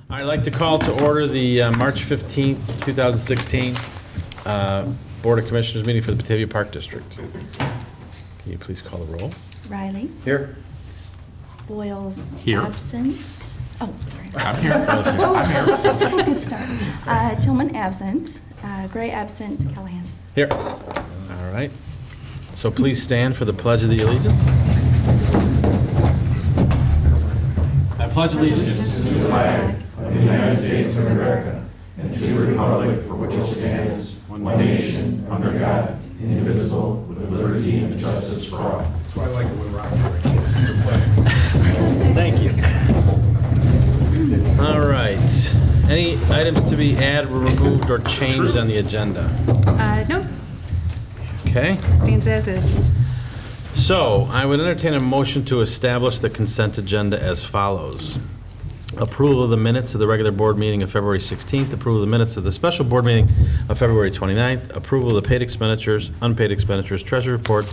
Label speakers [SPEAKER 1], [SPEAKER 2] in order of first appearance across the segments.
[SPEAKER 1] I'd like to call to order the March 15th, 2016 Board of Commissioners meeting for the Batavia Park District. Can you please call the roll?
[SPEAKER 2] Riley.
[SPEAKER 3] Here.
[SPEAKER 2] Boyles.
[SPEAKER 4] Here.
[SPEAKER 2] Absent. Oh, sorry.
[SPEAKER 4] I'm here. I'm here.
[SPEAKER 2] Good start. Tillman absent. Gray absent. Callahan.
[SPEAKER 1] Here. All right. So please stand for the Pledge of the Allegiance. I pledge allegiance
[SPEAKER 5] to the flag of the United States of America and to the republic for which it stands, one nation, under God, indivisible, with liberty and justice for all.
[SPEAKER 3] That's why I like it when Roger's here. I can't see the flag.
[SPEAKER 1] Thank you. All right. Any items to be added, removed, or changed on the agenda?
[SPEAKER 6] No,
[SPEAKER 1] Okay.
[SPEAKER 6] stands as is.
[SPEAKER 1] So I would entertain a motion to establish the consent agenda as follows. Approval of the minutes of the regular board meeting of February 16th, approval of the minutes of the special board meeting of February 29th, approval of the paid expenditures, unpaid expenditures, treasury report,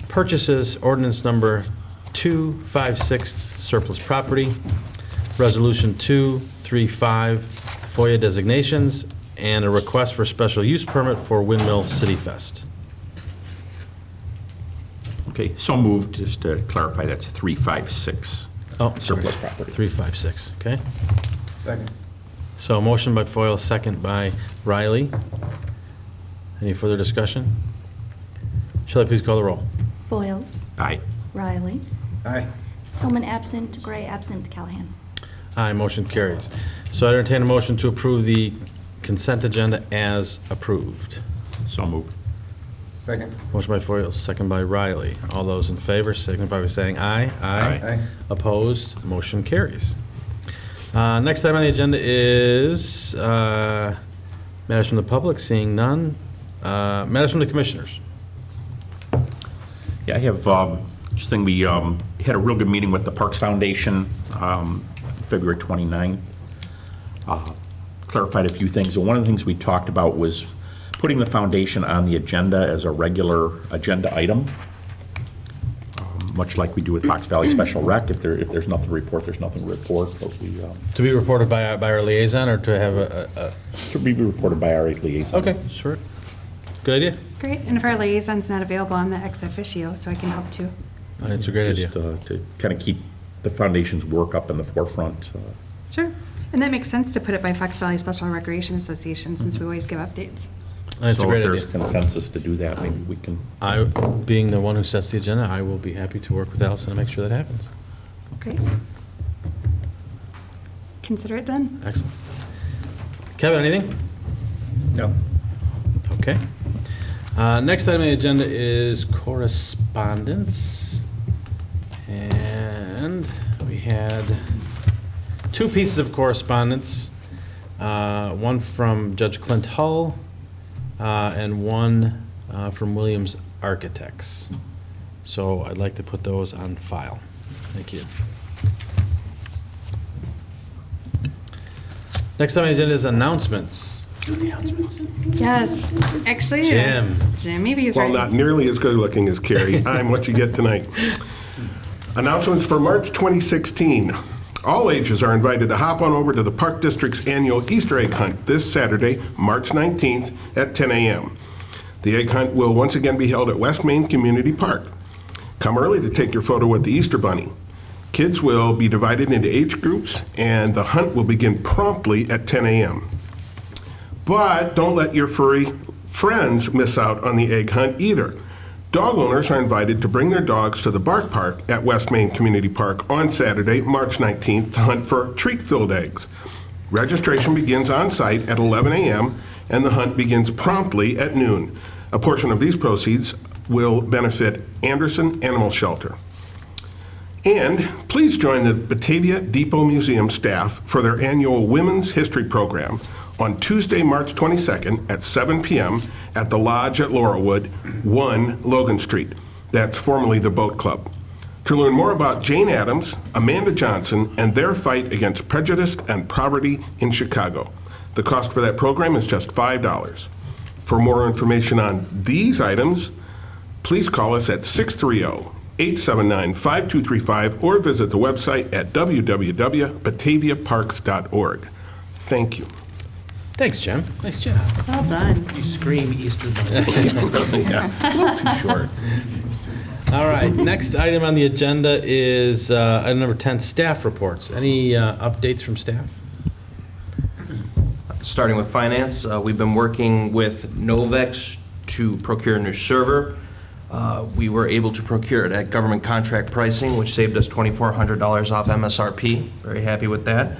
[SPEAKER 1] purchases, ordinance number 256, surplus property, resolution 235, FOIA designations, and a request for special use permit for Windmill City Fest.
[SPEAKER 4] Okay, so moved, just to clarify, that's 356.
[SPEAKER 1] Oh,
[SPEAKER 4] Surplus
[SPEAKER 1] sorry.
[SPEAKER 4] property.
[SPEAKER 1] 356, okay.
[SPEAKER 3] Second.
[SPEAKER 1] So a motion by Foyle, second by Riley. Any further discussion? Shall I please call the roll?
[SPEAKER 2] Boyles.
[SPEAKER 4] Aye.
[SPEAKER 2] Riley.
[SPEAKER 3] Aye.
[SPEAKER 2] Tillman absent. Gray absent. Callahan.
[SPEAKER 1] Aye, motion carries. So I entertain a motion to approve the consent agenda as approved.
[SPEAKER 4] So moved.
[SPEAKER 3] Second.
[SPEAKER 1] Motion by Foyle, second by Riley. All those in favor signify by saying aye.
[SPEAKER 4] Aye.
[SPEAKER 1] Opposed, motion carries. Next item on the agenda is matters from the public, seeing none. Matters from the commissioners.
[SPEAKER 4] Yeah, I have, just think we had a real good meeting with the Parks Foundation, February 29th. Clarified a few things. And one of the things we talked about was putting the foundation on the agenda as a regular agenda item, much like we do with Fox Valley Special Rec. If there's nothing to report, there's nothing to report. But we,
[SPEAKER 1] To be reported by our liaison, or to have a...
[SPEAKER 4] to be reported by our liaison.
[SPEAKER 1] Okay, sure. Good idea.
[SPEAKER 6] Great, and if our liaison's not available, I'm the ex officio, so I can help too.
[SPEAKER 1] It's a great idea.
[SPEAKER 4] Just to kind of keep the foundation's work up in the forefront.
[SPEAKER 6] Sure, and that makes sense to put it by Fox Valley Special Recreation Association, since we always give updates.
[SPEAKER 1] It's a
[SPEAKER 4] So
[SPEAKER 1] great
[SPEAKER 4] if there's
[SPEAKER 1] idea.
[SPEAKER 4] consensus to do that, maybe we can.
[SPEAKER 1] I, being the one who sets the agenda, I will be happy to work with Allison to make sure that happens.
[SPEAKER 6] Great. Consider it done.
[SPEAKER 1] Excellent. Kevin, anything?
[SPEAKER 3] No.
[SPEAKER 1] Okay. Next item on the agenda is correspondence. And we had two pieces of correspondence. One from Judge Clint Hull and one from Williams Architects. So I'd like to put those on file. Thank you. Next item on the agenda is announcements.
[SPEAKER 6] Yes, actually.
[SPEAKER 1] Jim.
[SPEAKER 6] Jimmy B's
[SPEAKER 7] Well,
[SPEAKER 6] right.
[SPEAKER 7] not nearly as good looking as Carrie. I'm what you get tonight. Announcements for March 2016. All ages are invited to hop on over to the Park District's annual Easter egg hunt this Saturday, March 19th at 10 a.m. The egg hunt will once again be held at West Main Community Park. Come early to take your photo with the Easter Bunny. Kids will be divided into age groups, and the hunt will begin promptly at 10 a.m. But don't let your furry friends miss out on the egg hunt either. Dog owners are invited to bring their dogs to the Bark Park at West Main Community Park on Saturday, March 19th to hunt for treat-filled eggs. Registration begins on site at 11 a.m. and the hunt begins promptly at noon. A portion of these proceeds will benefit Anderson Animal Shelter. And please join the Batavia Depot Museum staff for their annual Women's History Program on Tuesday, March 22nd at 7 p.m. at the Lodge at Laurelwood, 1 Logan Street. That's formerly the Boat Club. To learn more about Jane Addams, Amanda Johnson, and their fight against prejudice and poverty in Chicago. The cost for that program is just $5. For more information on these items, please call us at 630 879-5235, or visit the website at www.bataviaparks.org. Thank you.
[SPEAKER 1] Thanks, Jim. Nice job.
[SPEAKER 6] Well done.
[SPEAKER 3] You scream Easter Bunny.
[SPEAKER 4] Too short.
[SPEAKER 1] All right, next item on the agenda is item number 10, staff reports. Any updates from staff?
[SPEAKER 8] Starting with finance, we've been working with Novex to procure a new server. We were able to procure it at government contract pricing, which saved us $2,400 off MSRP. Very happy with that.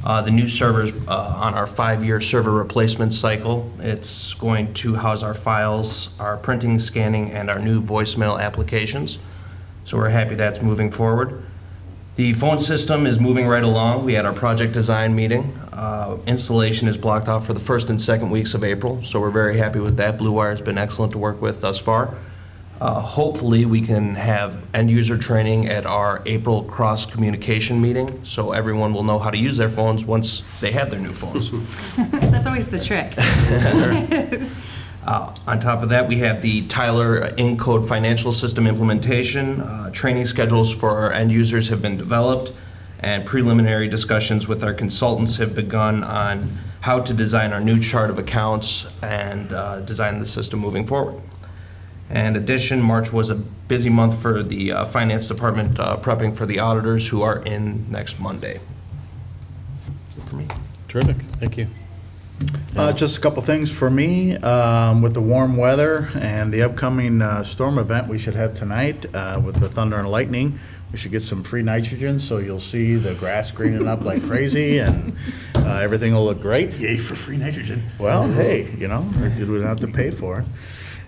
[SPEAKER 8] The new server's on our 5-year server replacement cycle. It's going to house our files, our printing, scanning, and our new voicemail applications. So we're happy that's moving forward. The phone system is moving right along. We had our project design meeting. Installation is blocked off for the 1st and 2nd weeks of April, so we're very happy with that. Blue Wire's been excellent to work with thus far. Hopefully, we can have end-user training at our April cross-communication meeting, so everyone will know how to use their phones once they have their new phones.
[SPEAKER 6] That's always the trick.
[SPEAKER 8] On top of that, we have the Tyler Encode financial system implementation. Training schedules for our end users have been developed, and preliminary discussions with our consultants have begun on how to design our new chart of accounts and design the system moving forward. In addition, March was a busy month for the finance department, prepping for the auditors who are in next Monday. That's it for me.
[SPEAKER 1] Terrific, thank you.
[SPEAKER 3] Just a couple things for me. With the warm weather and the upcoming storm event we should have tonight with the thunder and lightning, we should get some free nitrogen, so you'll see the grass greening up like crazy, and everything will look great.
[SPEAKER 9] Yay for free nitrogen.
[SPEAKER 3] Well, hey, you know, we don't have to pay for it.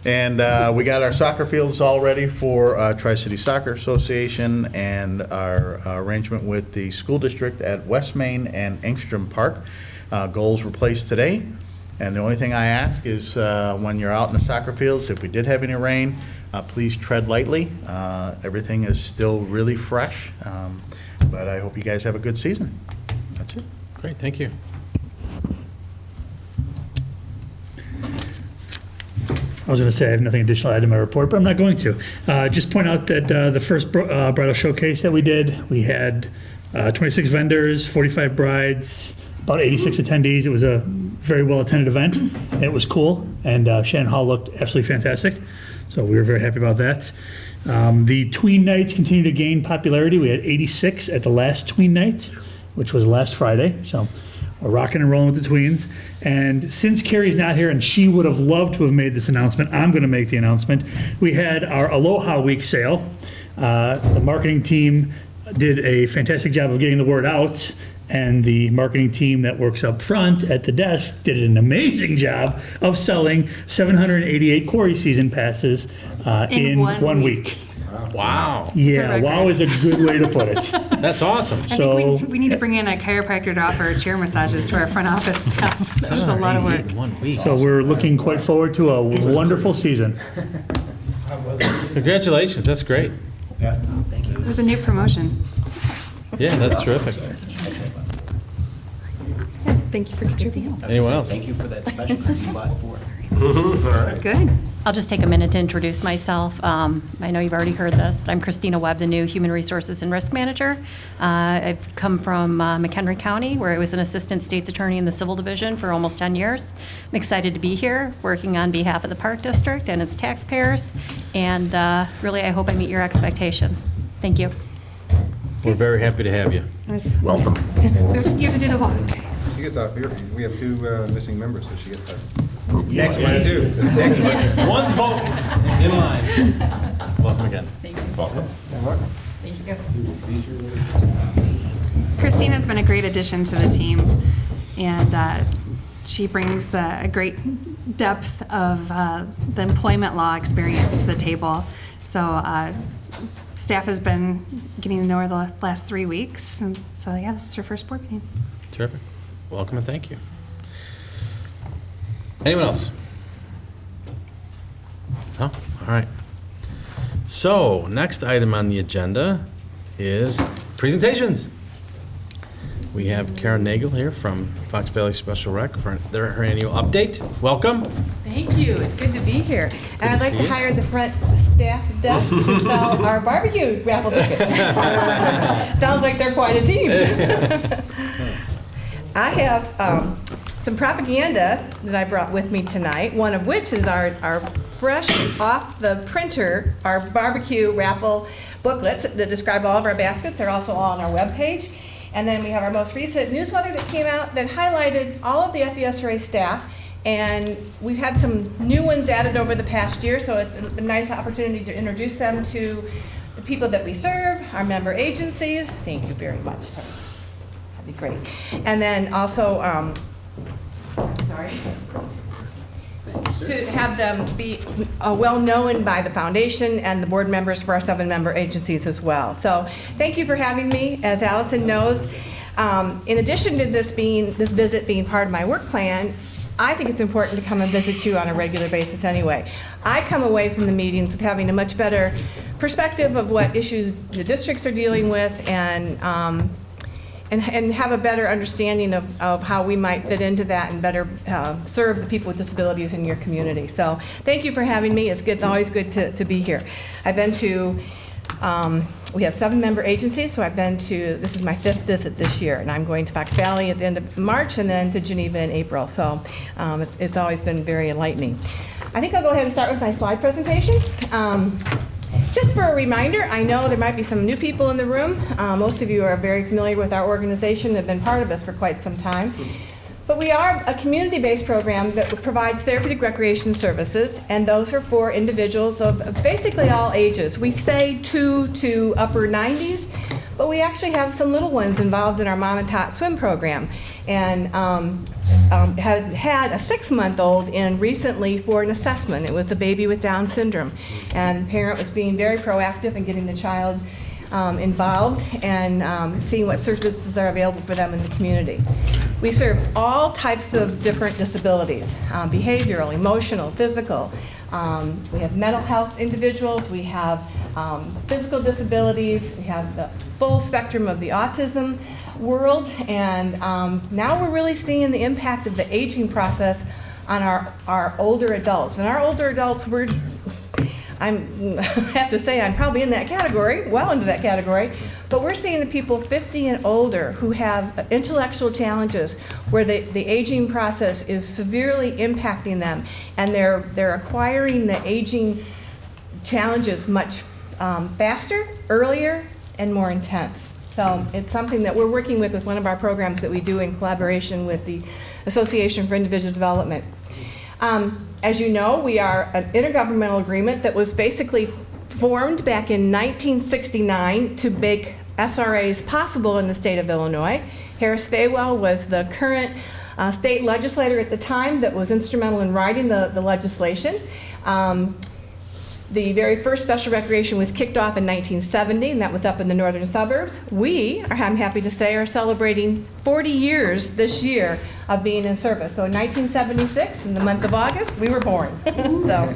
[SPEAKER 3] And we got our soccer fields all ready for Tri-City Soccer Association, and our arrangement with the school district at West Main and Engstrom Park. Goals were placed today, and the only thing I ask is when you're out in the soccer fields, if we did have any rain, please tread lightly. Everything is still really fresh, but I hope you guys have a good season. That's it.
[SPEAKER 1] Great, thank you.
[SPEAKER 9] I was going to say I have nothing additional to add to my report, but I'm not going to. Just point out that the first bridal showcase that we did, we had 26 vendors, 45 brides, about 86 attendees. It was a very well-attended event. And it was cool, and Shannon Hall looked absolutely fantastic. So we were very happy about that. The tween nights continue to gain popularity. We had 86 at the last tween night, which was last Friday. So we're rocking and rolling with the tweens. And since Carrie's not here, and she would have loved to have made this announcement, I'm going to make the announcement. We had our Aloha Week sale. The marketing team did a fantastic job of getting the word out, and the marketing team that works up front at the desk did an amazing job of selling 788 quarry season passes in one week.
[SPEAKER 1] Wow,
[SPEAKER 9] Yeah, wow is a good way to put it.
[SPEAKER 1] that's awesome.
[SPEAKER 6] I
[SPEAKER 9] So
[SPEAKER 6] think we need to bring in a chiropractor to offer chair massages to our front office staff. That was a lot of work.
[SPEAKER 1] In 1 week.
[SPEAKER 9] So we're looking quite forward to a wonderful season.
[SPEAKER 1] Congratulations, that's great.
[SPEAKER 6] It was a new promotion.
[SPEAKER 1] Yeah, that's terrific.
[SPEAKER 6] Thank you for contributing.
[SPEAKER 1] Anyone else?
[SPEAKER 3] Thank you for that special you bought for.
[SPEAKER 6] Good.
[SPEAKER 10] I'll just take a minute to introduce myself. I know you've already heard this, but I'm Christina Webb, the new Human Resources and Risk Manager. I've come from McHenry County, where I was an Assistant State's Attorney in the Civil Division for almost 10 years. I'm excited to be here, working on behalf of the Park District and its taxpayers, and really, I hope I meet your expectations. Thank you.
[SPEAKER 1] We're very happy to have you.
[SPEAKER 4] Welcome.
[SPEAKER 6] You have to do the walk.
[SPEAKER 11] She gets off here. We have 2 missing members, so she gets off.
[SPEAKER 1] Next one, too. Next one. One's vote in line. Welcome again.
[SPEAKER 4] Welcome.
[SPEAKER 6] Christina's been a great addition to the team, and she brings a great depth of the employment law experience to the table. So staff has been getting to know her the last 3 weeks, and so yeah, this is her first board meeting.
[SPEAKER 1] Terrific. Welcome and thank you. Anyone else? No? All right. So, next item on the agenda is presentations. We have Karen Nagel here from Fox Valley Special Rec for her annual update. Welcome.
[SPEAKER 12] Thank you. It's good to be here. And I'd like
[SPEAKER 1] see
[SPEAKER 12] to
[SPEAKER 1] you.
[SPEAKER 12] hire the front staff's desk to sell our barbecue raffle tickets. Sounds like they're quite a team. I have some propaganda that I brought with me tonight, one of which is our fresh off the printer, our barbecue raffle booklets that describe all of our baskets. They're also all on our webpage. And then we have our most recent newsletter that came out that highlighted all of the FESRA staff. And we've had some new ones added over the past year, so it's a nice opportunity to introduce them to the people that we serve, our member agencies. Thank you very much, sir. That'd be great. And then also, to have them be well-known by the foundation and the board members for our 7 member agencies as well. So thank you for having me. As Allison knows, in addition to this visit being part of my work plan, I think it's important to come and visit you on a regular basis anyway. I come away from the meetings with having a much better perspective of what issues the districts are dealing with and have a better understanding of how we might fit into that and better serve the people with disabilities in your community. So thank you for having me. It's always good to be here. I've been to, we have 7 member agencies, so I've been to, this is my 5th visit this year, and I'm going to Fox Valley at the end of March and then to Geneva in April. So it's always been very enlightening. I think I'll go ahead and start with my slide presentation. Just for a reminder, I know there might be some new people in the room. Most of you are very familiar with our organization and have been part of us for quite some time. But we are a community-based program that provides therapeutic recreation services, and those are for individuals of basically all ages. We say 2 to upper 90s, but we actually have some little ones involved in our Mom and Tot swim program, and had a 6-month-old in recently for an assessment. It was a baby with Down syndrome, and the parent was being very proactive in getting the child involved and seeing what services are available for them in the community. We serve all types of different disabilities, behavioral, emotional, physical. We have mental health individuals, we have physical disabilities, we have the full spectrum of the autism world, and now we're really seeing the impact of the aging process on our older adults. And our older adults, I have to say I'm probably in that category, well into that category, but we're seeing the people 50 and older who have intellectual challenges where the aging process is severely impacting them, and they're acquiring the aging challenges much faster, earlier, and more intense. So it's something that we're working with one of our programs that we do in collaboration with the Association for Individual Development. As you know, we are an intergovernmental agreement that was basically formed back in 1969 to make SRAs possible in the state of Illinois. Harris Faywell was the current state legislator at the time that was instrumental in writing the legislation. The very first special recreation was kicked off in 1970, and that was up in the northern suburbs. We, I'm happy to say, are celebrating 40 years this year of being in service. So in 1976, in the month of August, we were born. So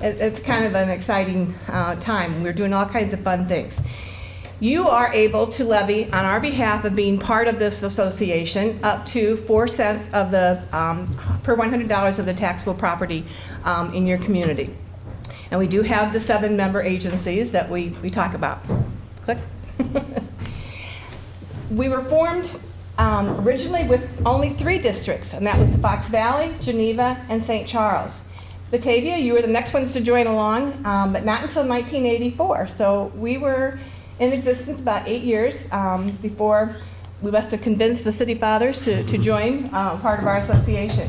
[SPEAKER 12] it's kind of an exciting time. We're doing all kinds of fun things. You are able to levy on our behalf of being part of this association up to 4 cents of the per $100 of the taxable property in your community. And we do have the 7 member agencies that we talk about. Click. We were formed originally with only 3 districts, and that was Fox Valley, Geneva, and St. Charles. Batavia, you were the next ones to join along, but not until 1984. So we were in existence about 8 years before we must have convinced the city fathers to join part of our association.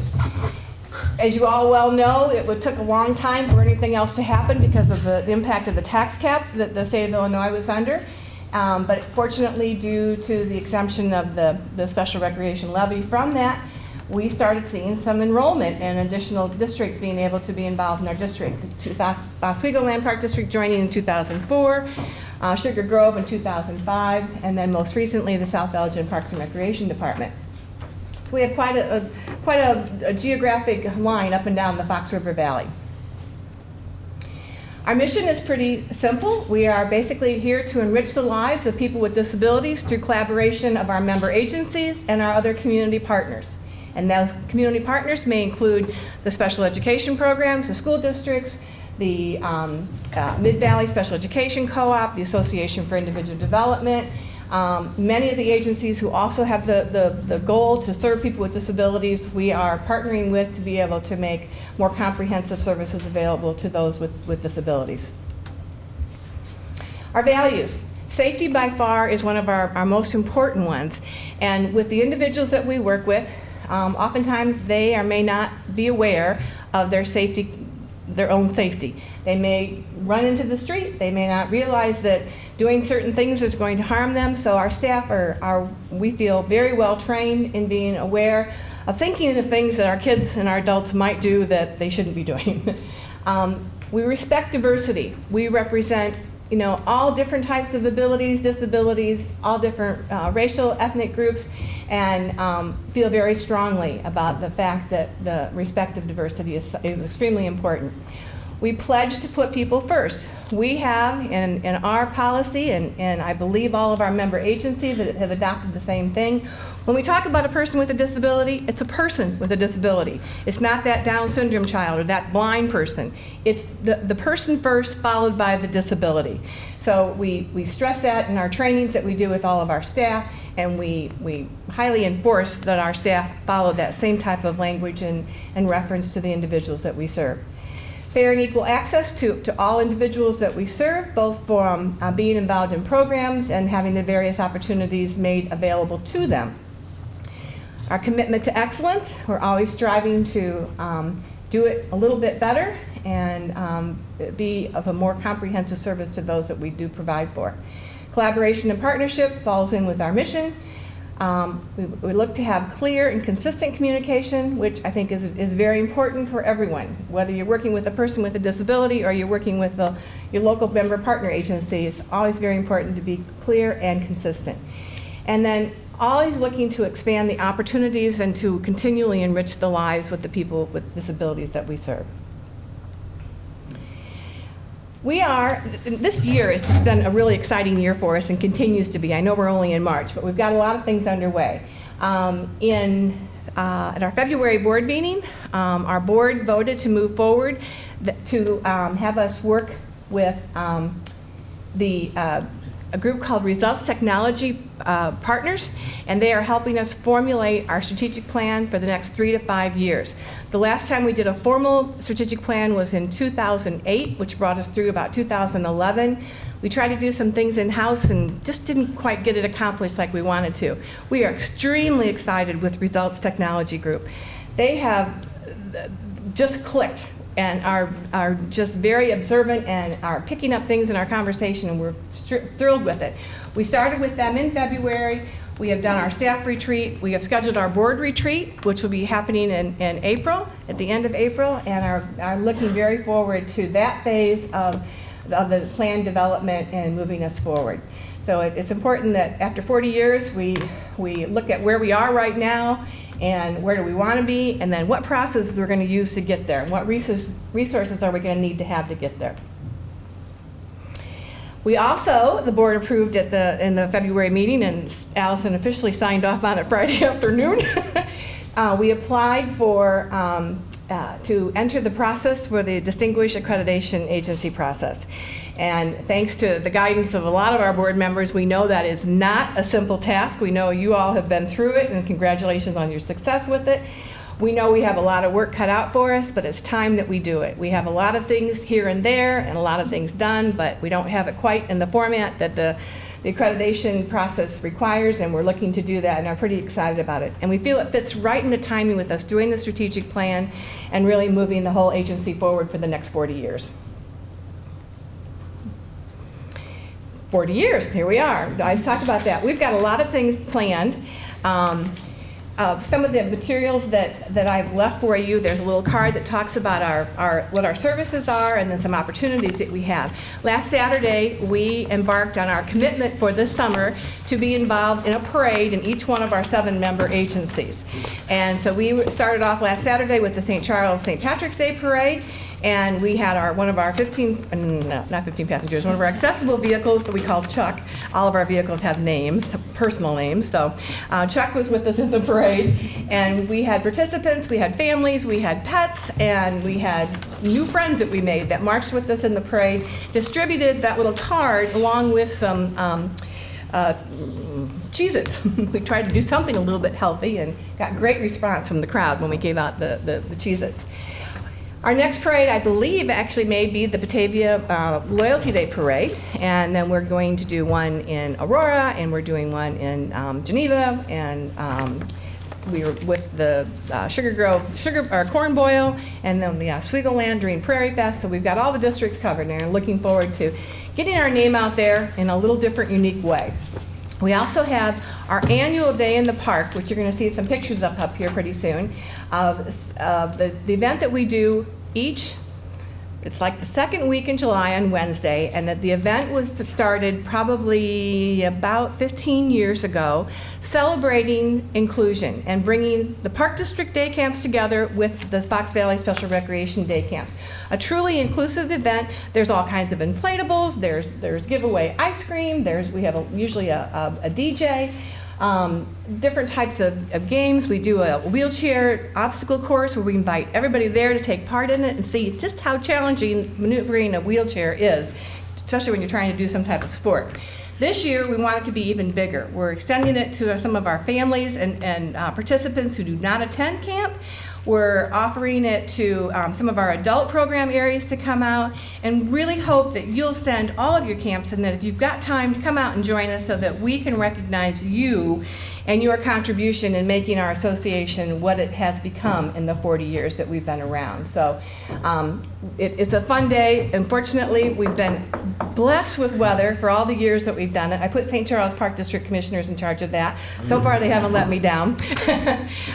[SPEAKER 12] As you all well know, it took a long time for anything else to happen because of the impact of the tax cap that the state of Illinois was under. But fortunately, due to the exemption of the special recreation levy from that, we started seeing some enrollment and additional districts being able to be involved in our district. Oswego Land Park District joining in 2004, Sugar Grove in 2005, and then most recently the South Elgin Parks and Recreation Department. So we have quite a geographic line up and down the Fox River Valley. Our mission is pretty simple. We are basically here to enrich the lives of people with disabilities through collaboration of our member agencies and our other community partners. And those community partners may include the special education programs, the school districts, the Mid-Valley Special Education Co-op, the Association for Individual Development, many of the agencies who also have the goal to serve people with disabilities, we are partnering with to be able to make more comprehensive services available to those with disabilities. Our values. Safety by far is one of our most important ones. And with the individuals that we work with, oftentimes they may not be aware of their safety, their own safety. They may run into the street, they may not realize that doing certain things is going to harm them, so our staff we feel very well trained in being aware of thinking of things that our kids and our adults might do that they shouldn't be doing. We respect diversity. We represent all different types of abilities, disabilities, all different racial, ethnic groups, and feel very strongly about the fact that the respect of diversity is extremely important. We pledge to put people first. We have in our policy, and I believe all of our member agencies that have adopted the same thing, when we talk about a person with a disability, it's a person with a disability. It's not that Down syndrome child or that blind person. It's the person first, followed by the disability. So we stress that in our trainings that we do with all of our staff, and we highly enforce that our staff follow that same type of language and reference to the individuals that we serve. Fair and equal access to all individuals that we serve, both from being involved in programs and having the various opportunities made available to them. Our commitment to excellence, we're always striving to do it a little bit better and be of a more comprehensive service to those that we do provide for. Collaboration and partnership falls in with our mission. We look to have clear and consistent communication, which I think is very important for everyone. Whether you're working with a person with a disability or you're working with your local member partner agency, it's always very important to be clear and consistent. And then always looking to expand the opportunities and to continually enrich the lives with the people with disabilities that we serve. This year has just been a really exciting year for us and continues to be. I know we're only in March, but we've got a lot of things underway. At our February board meeting, our board voted to move forward to have us work with a group called Results Technology Partners, and they are helping us formulate our strategic plan for the next 3 to 5 years. The last time we did a formal strategic plan was in 2008, which brought us through about 2011. We tried to do some things in-house and just didn't quite get it accomplished like we wanted to. We are extremely excited with Results Technology Group. They have just clicked and are just very observant and are picking up things in our conversation, and we're thrilled with it. We started with them in February. We have done our staff retreat. We have scheduled our board retreat, which will be happening in April, at the end of April, and are looking very forward to that phase of the plan development and moving us forward. So it's important that after 40 years, we look at where we are right now and where do we want to be, and then what processes we're going to use to get there, and what resources are we going to need to have to get there. We also, the board approved in the February meeting, and Allison officially signed off on it Friday afternoon. We applied to enter the process for the Distinguished Accreditation Agency process. And thanks to the guidance of a lot of our board members, we know that is not a simple task. We know you all have been through it, and congratulations on your success with it. We know we have a lot of work cut out for us, but it's time that we do it. We have a lot of things here and there and a lot of things done, but we don't have it quite in the format that the accreditation process requires, and we're looking to do that and are pretty excited about it. And we feel it fits right in the timing with us doing the strategic plan and really moving the whole agency forward for the next 40 years. 40 years, here we are. I talked about that. We've got a lot of things planned. Some of the materials that I've left for you, there's a little card that talks about what our services are and then some opportunities that we have. Last Saturday, we embarked on our commitment for this summer to be involved in a parade in each one of our 7 member agencies. And so we started off last Saturday with the St. Charles St. Patrick's Day Parade, And we had one of our 15, not 15 passengers, one of our accessible vehicles that we call Chuck. All of our vehicles have names, personal names. So Chuck was with us in the parade, and we had participants, we had families, we had pets, and we had new friends that we made that marched with us in the parade, distributed that little card along with some Cheez-Its. We tried to do something a little bit healthy and got great response from the crowd when we gave out the Cheez-Its. Our next parade, I believe, actually may be the Batavia Loyalty Day Parade, and then we're going to do one in Aurora, and we're doing one in Geneva, and we were with the Sugar Grove Corn Boil, and then the Oswego Land during Prairie Fest. So we've got all the districts covered, and are looking forward to getting our name out there in a little different, unique way. We also have our annual day in the park, which you're going to see some pictures of up here pretty soon, of the event that we do it's like the second week in July on Wednesday, and that the event was started probably about 15 years ago, celebrating inclusion and bringing the Park District Day Camps together with the Fox Valley Special Recreation Day Camps. A truly inclusive event. There's all kinds of inflatables, there's giveaway ice cream, we have usually a DJ, different types of games. We do a wheelchair obstacle course where we invite everybody there to take part in it and see just how challenging maneuvering a wheelchair is, especially when you're trying to do some type of sport. This year, we want it to be even bigger. We're extending it to some of our families and participants who do not attend camp. We're offering it to some of our adult program areas to come out, and really hope that you'll send all of your camps, and that if you've got time to come out and join us so that we can recognize you and your contribution in making our association what it has become in the 40 years that we've been around. So it's a fun day. Unfortunately, we've been blessed with weather for all the years that we've done it. I put St. Charles Park District Commissioners in charge of that. So far, they haven't let me down.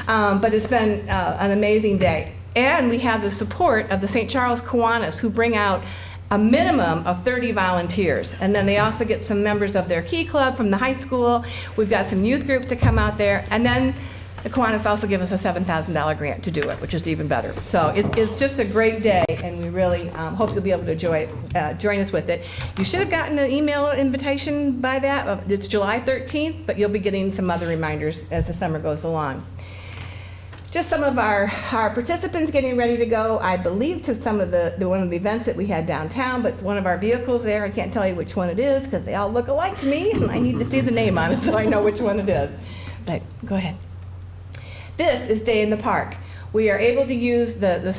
[SPEAKER 12] But it's been an amazing day. And we have the support of the St. Charles Kiwanis, who bring out a minimum of 30 volunteers. And then they also get some members of their Key Club from the high school. We've got some youth groups that come out there. And then the Kiwanis also give us a $7,000 grant to do it, which is even better. So it's just a great day, and we really hope you'll be able to join us with it. You should have gotten an email invitation by that. It's July 13th, but you'll be getting some other reminders as the summer goes along. Just some of our participants getting ready to go, I believe, to some of one of the events that we had downtown, but one of our vehicles there, I can't tell you which one it is because they all look alike to me, and I need to see the name on it so I know which one it is. But go ahead. This is Day in the Park. We are able to use the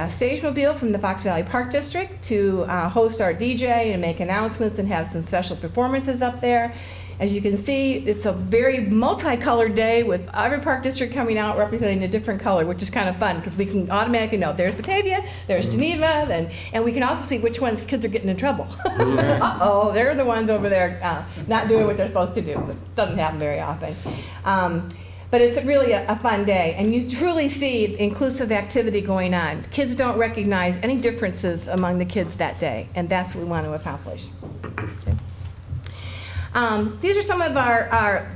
[SPEAKER 12] stage mobile from the Fox Valley Park District to host our DJ and make announcements and have some special performances up there. As you can see, it's a very multicolored day with every park district coming out representing a different color, which is kind of fun because we can automatically know there's Batavia, there's Geneva, and we can also see which ones kids are getting in trouble. Uh-oh, they're the ones over there not doing what they're supposed to do. It doesn't happen very often. But it's really a fun day, and you truly see inclusive activity going on. Kids don't recognize any differences among the kids that day, and that's what we want to accomplish. These are some of our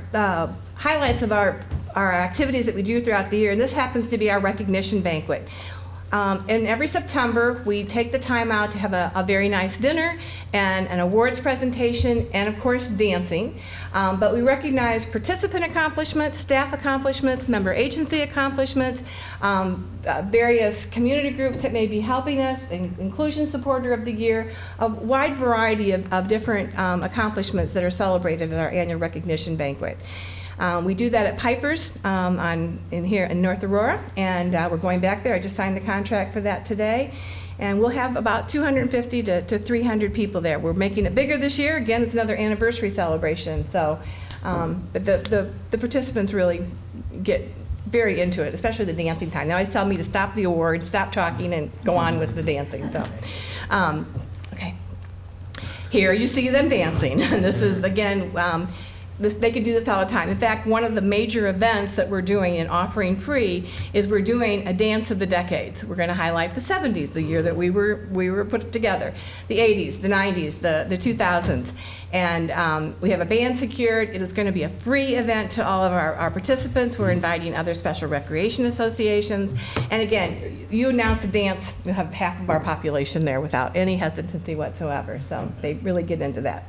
[SPEAKER 12] highlights of our activities that we do throughout the year, and this happens to be our recognition banquet. And every September, we take the time out to have a very nice dinner and an awards presentation and, of course, dancing. But we recognize participant accomplishments, staff accomplishments, member agency accomplishments, various community groups that may be helping us, Inclusion Supporter of the Year, a wide variety of different accomplishments that are celebrated at our annual recognition banquet. We do that at Piper's here in North Aurora, and we're going back there. I just signed the contract for that today. And we'll have about 250 to 300 people there. We're making it bigger this year. Again, it's another anniversary celebration. So but the participants really get very into it, especially the dancing time. They always tell me to stop the awards, stop talking, and go on with the dancing. So, okay. Here you see them dancing. And this is, again, they could do this all the time. In fact, one of the major events that we're doing and offering free is we're doing a dance of the decades. We're going to highlight the 70s, the year that we were put together, the 80s, the 90s, the 2000s. And we have a band secured. It is going to be a free event to all of our participants. We're inviting other special recreation associations. And again, you announce a dance, you'll have half of our population there without any hesitancy whatsoever. So they really get into that.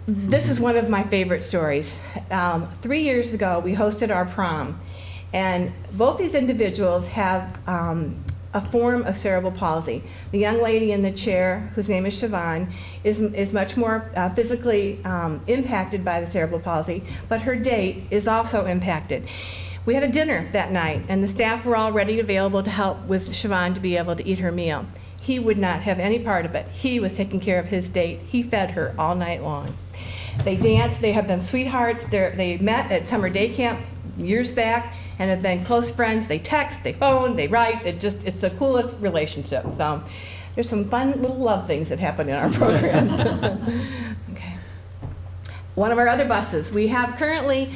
[SPEAKER 12] This is one of my favorite stories. 3 years ago, we hosted our prom, and both these individuals have a form of cerebral palsy. The young lady in the chair, whose name is Siobhan, is much more physically impacted by the cerebral palsy, but her date is also impacted. We had a dinner that night, and the staff were all ready, available to help with Siobhan to be able to eat her meal. He would not have any part of it. He was taking care of his date. He fed her all night long. They danced, they have been sweethearts. They met at summer day camp years back and have been close friends. They text, they phone, they write. It's the coolest relationship. So there's some fun little love things that happen in our program. Okay. One of our other buses, we have currently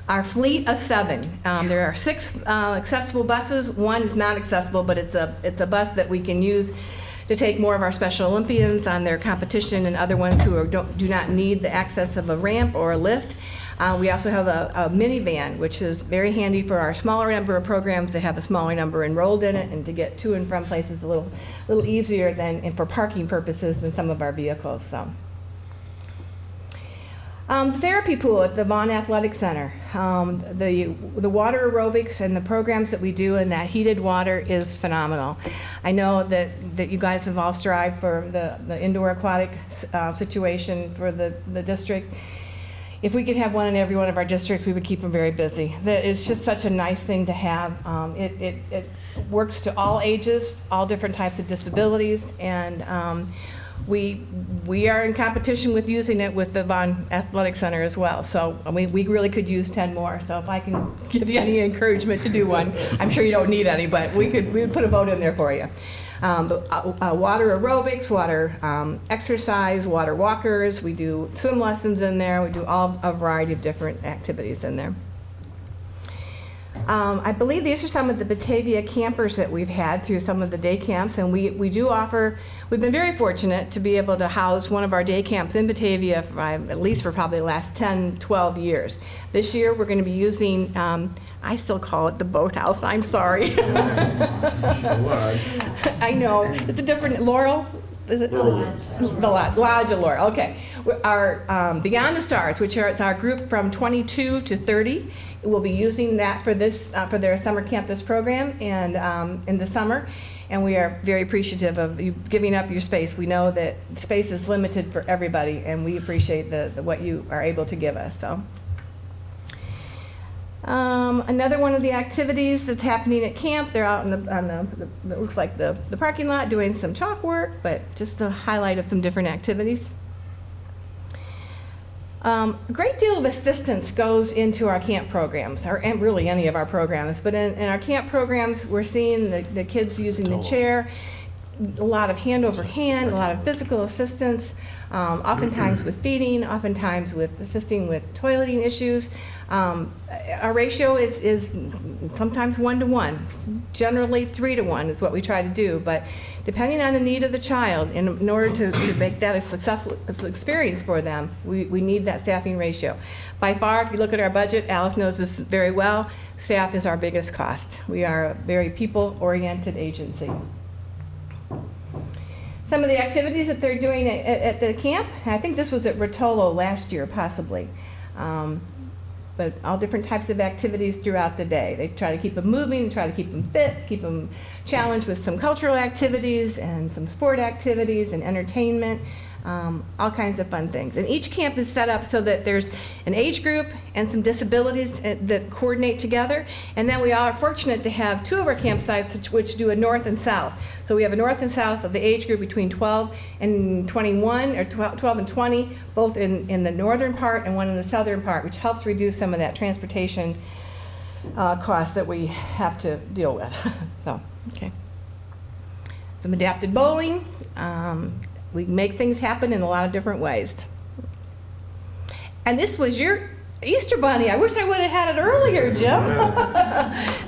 [SPEAKER 12] our fleet of 7. There are 6 accessible buses. One is not accessible, but it's a bus that we can use to take more of our Special Olympians on their competition and other ones who do not need the access of a ramp or a lift. We also have a minivan, which is very handy for our smaller number of programs that have a smaller number enrolled in it, and to get to and from places a little easier than, and for parking purposes, than some of our vehicles. So. Therapy pool at the Vaughn Athletic Center. The water aerobics and the programs that we do in that heated water is phenomenal. I know that you guys have all strived for the indoor aquatic situation for the district. If we could have one in every one of our districts, we would keep them very busy. It's just such a nice thing to have. It works to all ages, all different types of disabilities, and we are in competition with using it with the Vaughn Athletic Center as well. So we really could use 10 more. So if I can give you any encouragement to do one, I'm sure you don't need any, but we would put a vote in there for you. Water aerobics, water exercise, water walkers. We do swim lessons in there. We do a variety of different activities in there. I believe these are some of the Batavia campers that we've had through some of the day camps, and we do offer, we've been very fortunate to be able to house one of our day camps in Batavia at least for probably the last 10, 12 years. This year we're going to be using, I still call it the boathouse, I'm sorry. I know, it's a different, Laurel? Is it? The Lodge of Laurel, okay. Our Beyond the Stars, which is our group from 22 to 30, we'll be using that for for their summer camp, this program, and in the summer. And we are very appreciative of you giving up your space. We know that space is limited for everybody, and we appreciate what you are able to give us. So. Another one of the activities that's happening at camp, they're out it looks like the parking lot doing some chalk work, but just a highlight of some different activities. A great deal of assistance goes into our camp programs, and really any of our programs, but in our camp programs, we're seeing the kids using the chair, a lot of hand over hand, a lot of physical assistance, oftentimes with feeding, oftentimes with assisting with toileting issues. Our ratio is sometimes 1-to-1. Generally 3-to-1 is what we try to do, but depending on the need of the child, in order to make that a successful experience for them, we need that staffing ratio. By far, if you look at our budget, Alice knows this very well, staff is our biggest cost. We are a very people-oriented agency. Some of the activities that they're doing at the camp, I think this was at Rotolo last year, possibly. But all different types of activities throughout the day. They try to keep them moving, try to keep them fit, keep them challenged with some cultural activities and some sport activities and entertainment, all kinds of fun things. And each camp is set up so that there's an age group and some disabilities that coordinate together. And then we are fortunate to have 2 of our campsites which do a north and south. So we have a north and south of the age group between 12 and 21, or 12 and 20, both in the northern part and one in the southern part, which helps reduce some of that transportation cost that we have to deal with. So, okay. Some adapted bowling. We make things happen in a lot of different ways. And this was your Easter bunny. I wish I would have had it earlier, Jim.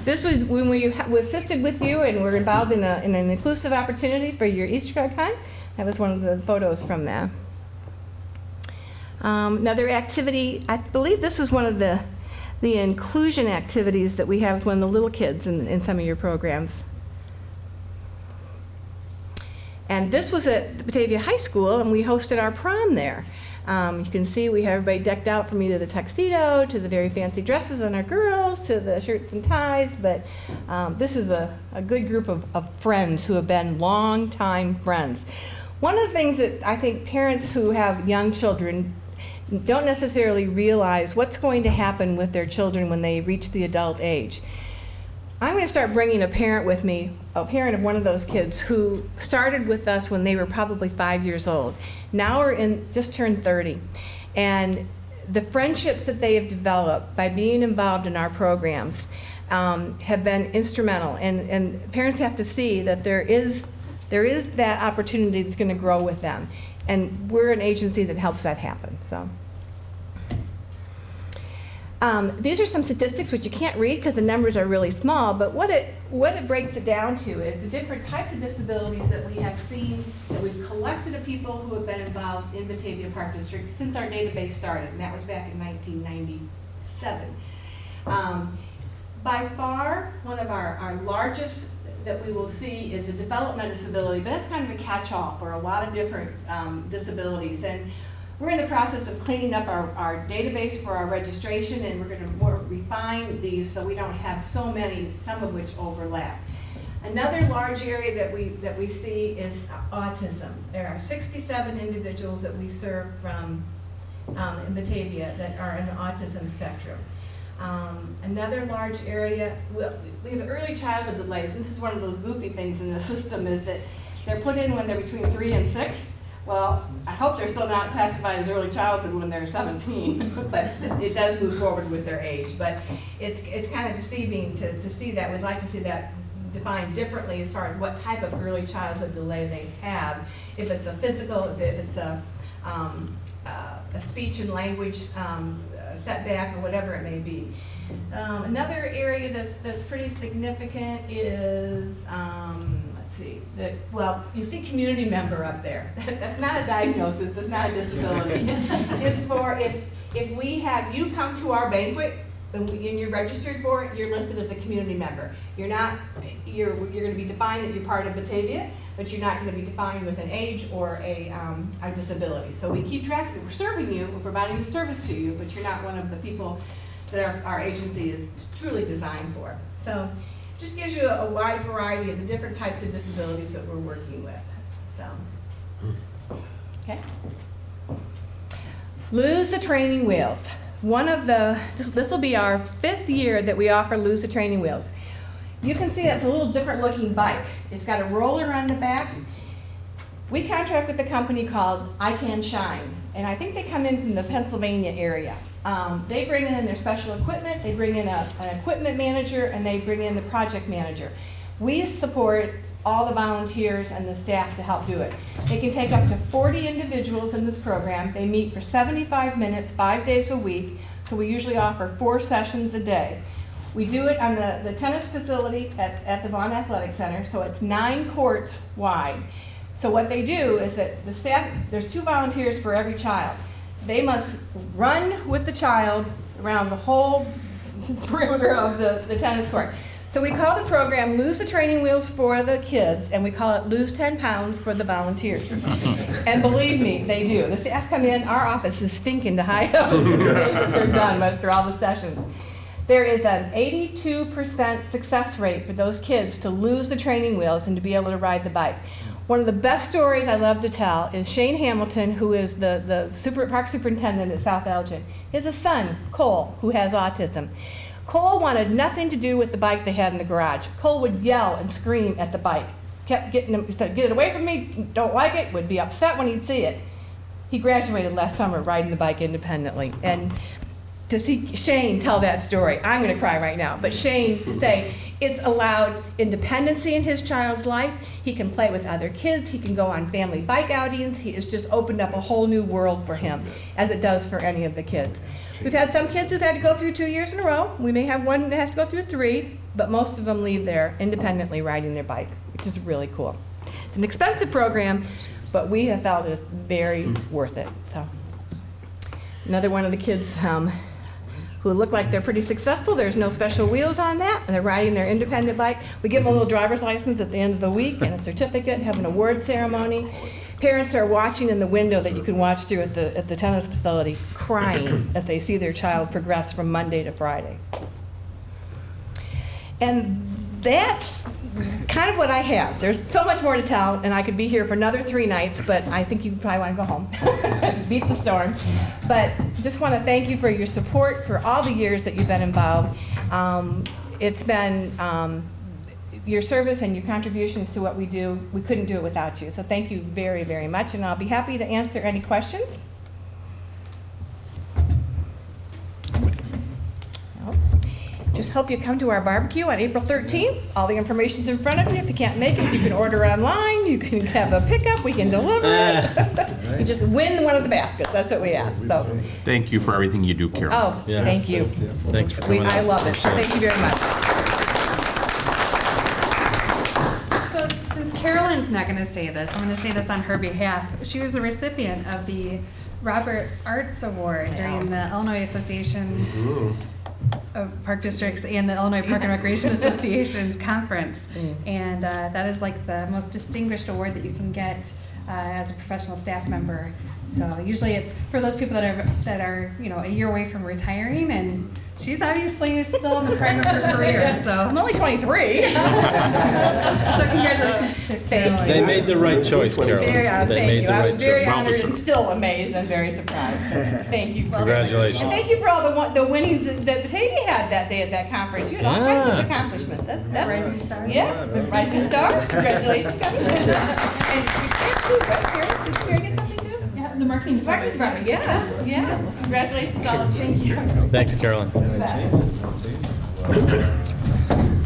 [SPEAKER 12] This was when we assisted with you and were involved in an inclusive opportunity for your Easter egg hunt. That was one of the photos from that. Another activity, I believe this is one of the inclusion activities that we have with one of the little kids in some of your programs. And this was at Batavia High School, and we hosted our prom there. You can see we have everybody decked out from either the tuxedo to the very fancy dresses on our girls to the shirts and ties, but this is a good group of friends who have been long-time friends. One of the things that I think parents who have young children don't necessarily realize what's going to happen with their children when they reach the adult age. I'm going to start bringing a parent with me, a parent of one of those kids who started with us when they were probably 5 years old. Now are just turned 30. And the friendships that they have developed by being involved in our programs have been instrumental. And parents have to see that there is that opportunity that's going to grow with them. And we're an agency that helps that happen. So. These are some statistics which you can't read because the numbers are really small, but what it breaks it down to is the different types of disabilities that we have seen, that we've collected of people who have been involved in Batavia Park District since our database started, and that was back in 1997. By far, one of our largest that we will see is a developmental disability, but that's kind of a catch-all for a lot of different disabilities. And we're in the process of cleaning up our database for our registration, and we're going to more refine these so we don't have so many, some of which overlap. Another large area that we see is autism. There are 67 individuals that we serve from in Batavia that are in the autism spectrum. Another large area, we have early childhood delays. This is one of those goofy things in the system, is that they're put in when they're between 3 and 6. Well, I hope they're still not classified as early childhood when they're 17, but it does move forward with their age. But it's kind of deceiving to see that. We'd like to see that defined differently as far as what type of early childhood delay they have. If it's a physical, if it's a speech and language setback or whatever it may be. Another area that's pretty significant is, well, you see community member up there. That's not a diagnosis, that's not a disability. It's for if we have you come to our banquet and you're registered for it, you're listed as a community member. You're going to be defined that you're part of Batavia, but you're not going to be defined with an age or a disability. So we keep track of it. We're serving you, we're providing the service to you, but you're not one of the people that our agency is truly designed for. So just gives you a wide variety of the different types of disabilities that we're working with. So, okay. Lose the training wheels. This will be our 5th year that we offer Lose the Training Wheels. You can see that's a little different looking bike. It's got a roller on the back. We contract with a company called I Can Shine, and I think they come in from the Pennsylvania area. They bring in their special equipment, they bring in an equipment manager, and they bring in the project manager. We support all the volunteers and the staff to help do it. They can take up to 40 individuals in this program. They meet for 75 minutes, 5 days a week, so we usually offer 4 sessions a day. We do it on the tennis facility at the Vaughn Athletic Center, so it's 9 courts wide. So what they do is that the staff, there's 2 volunteers for every child. They must run with the child around the whole perimeter of the tennis court. So we call the program Lose the Training Wheels for the kids, and we call it Lose 10 Pounds for the volunteers. And believe me, they do. The staff come in, our office is stinking to high up until they're done after all the sessions. There is an 82% success rate for those kids to lose the training wheels and to be able to ride the bike. One of the best stories I love to tell is Shane Hamilton, who is the park superintendent at South Elgin. He has a son, Cole, who has autism. Cole wanted nothing to do with the bike they had in the garage. Cole would yell and scream at the bike. Kept getting him, he said, "Get it away from me, don't like it," would be upset when he'd see it. He graduated last summer riding the bike independently. And to see Shane tell that story, I'm going to cry right now, but Shane to say it's allowed independency in his child's life. He can play with other kids. He can go on family bike outings. It's just opened up a whole new world for him, as it does for any of the kids. We've had some kids who've had to go through 2 years in a row. We may have one that has to go through 3, but most of them leave there independently riding their bike, which is really cool. It's an expensive program, but we have felt it's very worth it. So, another one of the kids who look like they're pretty successful. There's no special wheels on that, and they're riding their independent bike. We give them a little driver's license at the end of the week and a certificate, have an award ceremony. Parents are watching in the window that you can watch through at the tennis facility, crying as they see their child progress from Monday to Friday. And that's kind of what I have. There's so much more to tell, and I could be here for another 3 nights, but I think you probably want to go home, beat the storm. But just want to thank you for your support for all the years that you've been involved. It's been your service and your contributions to what we do. We couldn't do it without you. So thank you very, very much, and I'll be happy to answer any questions. Just hope you come to our barbecue on April 13th. All the information's in front of you. If you can't make it, you can order online. You can have a pickup. We can deliver it. You just win one of the baskets. That's what we ask. So,
[SPEAKER 4] Thank you for everything you do, Carol.
[SPEAKER 12] oh,
[SPEAKER 1] Yeah.
[SPEAKER 12] thank you.
[SPEAKER 1] Thanks for coming
[SPEAKER 12] I
[SPEAKER 1] out.
[SPEAKER 12] love it. Thank you very much.
[SPEAKER 6] So since Carolyn's not going to say this, I'm going to say this on her behalf. She was the recipient of the Robert Arts Award during the Illinois Association of Park Districts and the Illinois Park and Recreation Association's conference. And that is like the most distinguished award that you can get as a professional staff member. So usually it's for those people that are a year away from retiring, and she's obviously still in the prime of her career. So
[SPEAKER 12] I'm only 23.
[SPEAKER 6] So congratulations to Carolyn.
[SPEAKER 1] They made the right choice, Carol. They
[SPEAKER 12] Thank
[SPEAKER 1] made
[SPEAKER 12] you.
[SPEAKER 1] the
[SPEAKER 12] I was
[SPEAKER 1] right
[SPEAKER 12] very
[SPEAKER 1] choice.
[SPEAKER 12] honored and still amazed and very surprised. Thank you.
[SPEAKER 1] Congratulations.
[SPEAKER 12] And thank you for all the winnings that Batavia had that day at that conference. You had all kinds of accomplishments. That
[SPEAKER 6] Rising Star?
[SPEAKER 12] Yes, the Rising Star. Congratulations, Kevin. And you can't too, right? Karen, did Karen get something too?
[SPEAKER 6] Yeah, the marketing
[SPEAKER 12] Marketing
[SPEAKER 6] department.
[SPEAKER 12] department, yeah. Well, congratulations, all. Thank you.
[SPEAKER 1] Thanks, Carolyn.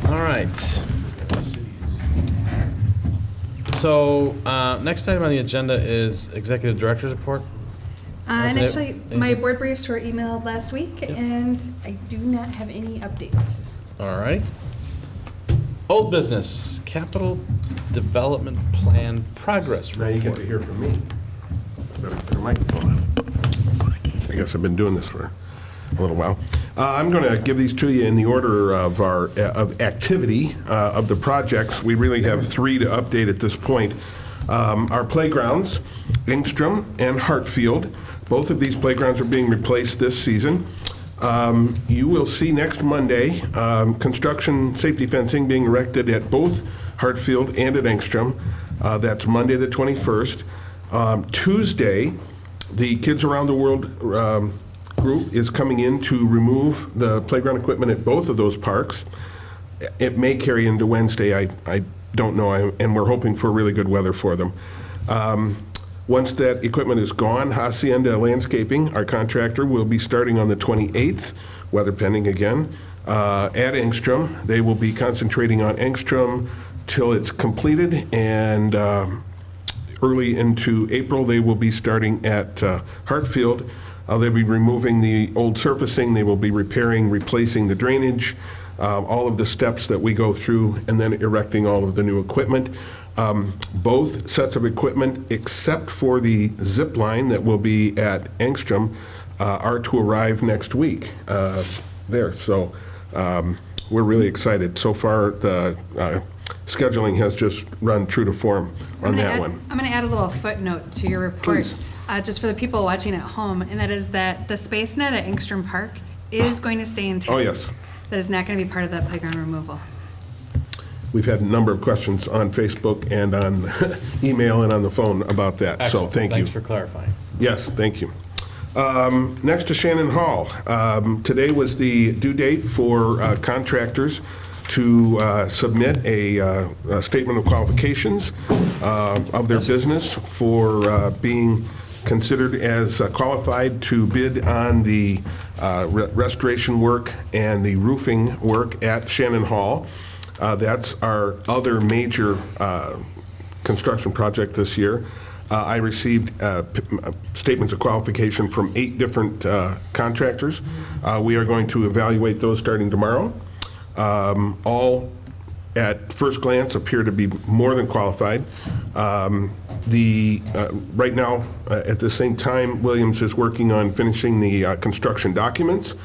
[SPEAKER 1] All right. So, next item on the agenda is Executive Director's Report.
[SPEAKER 6] And
[SPEAKER 1] Wasn't it?
[SPEAKER 6] actually, my board briefs were emailed last week, and I do not have any updates.
[SPEAKER 1] All right. Old business, Capital Development Plan Progress
[SPEAKER 7] Now you get to
[SPEAKER 1] Report.
[SPEAKER 7] hear from me. Better put a microphone on. I guess I've been doing this for a little while. I'm going to give these to you in the order of our activity of the projects. We really have 3 to update at this point. Our playgrounds, Engstrom and Hartfield, both of these playgrounds are being replaced this season. You will see next Monday construction safety fencing being erected at both Hartfield and at Engstrom. That's Monday the 21st. Tuesday, the Kids Around the World group is coming in to remove the playground equipment at both of those parks. It may carry into Wednesday, I don't know, and we're hoping for really good weather for them. Once that equipment is gone, Hacienda Landscaping, our contractor, will be starting on the 28th, weather pending again, at Engstrom. They will be concentrating on Engstrom till it's completed, and early into April, they will be starting at Hartfield. They'll be removing the old surfacing, they will be repairing, replacing the drainage, all of the steps that we go through, and then erecting all of the new equipment. Both sets of equipment, except for the zip line that will be at Engstrom, are to arrive next week there. So we're really excited. So far, the scheduling has just run true to form on that one.
[SPEAKER 6] I'm going to add a little footnote to your report,
[SPEAKER 7] Please.
[SPEAKER 6] Just for the people watching at home, and that is that the Space Net at Engstrom Park is going to stay intact.
[SPEAKER 7] Oh, yes.
[SPEAKER 6] That is not going to be part of the playground removal.
[SPEAKER 7] We've had a number of questions on Facebook and on email and on the phone about that, so
[SPEAKER 1] Excellent.
[SPEAKER 7] thank you.
[SPEAKER 1] Thanks for clarifying.
[SPEAKER 7] Yes, thank you. Next to Shannon Hall. Today was the due date for contractors to submit a statement of qualifications of their business for being considered as qualified to bid on the restoration work and the roofing work at Shannon Hall. That's our other major construction project this year. I received statements of qualification from 8 different contractors. We are going to evaluate those starting tomorrow. All at first glance appear to be more than qualified. Right now, at the same time, Williams is working on finishing the construction documents.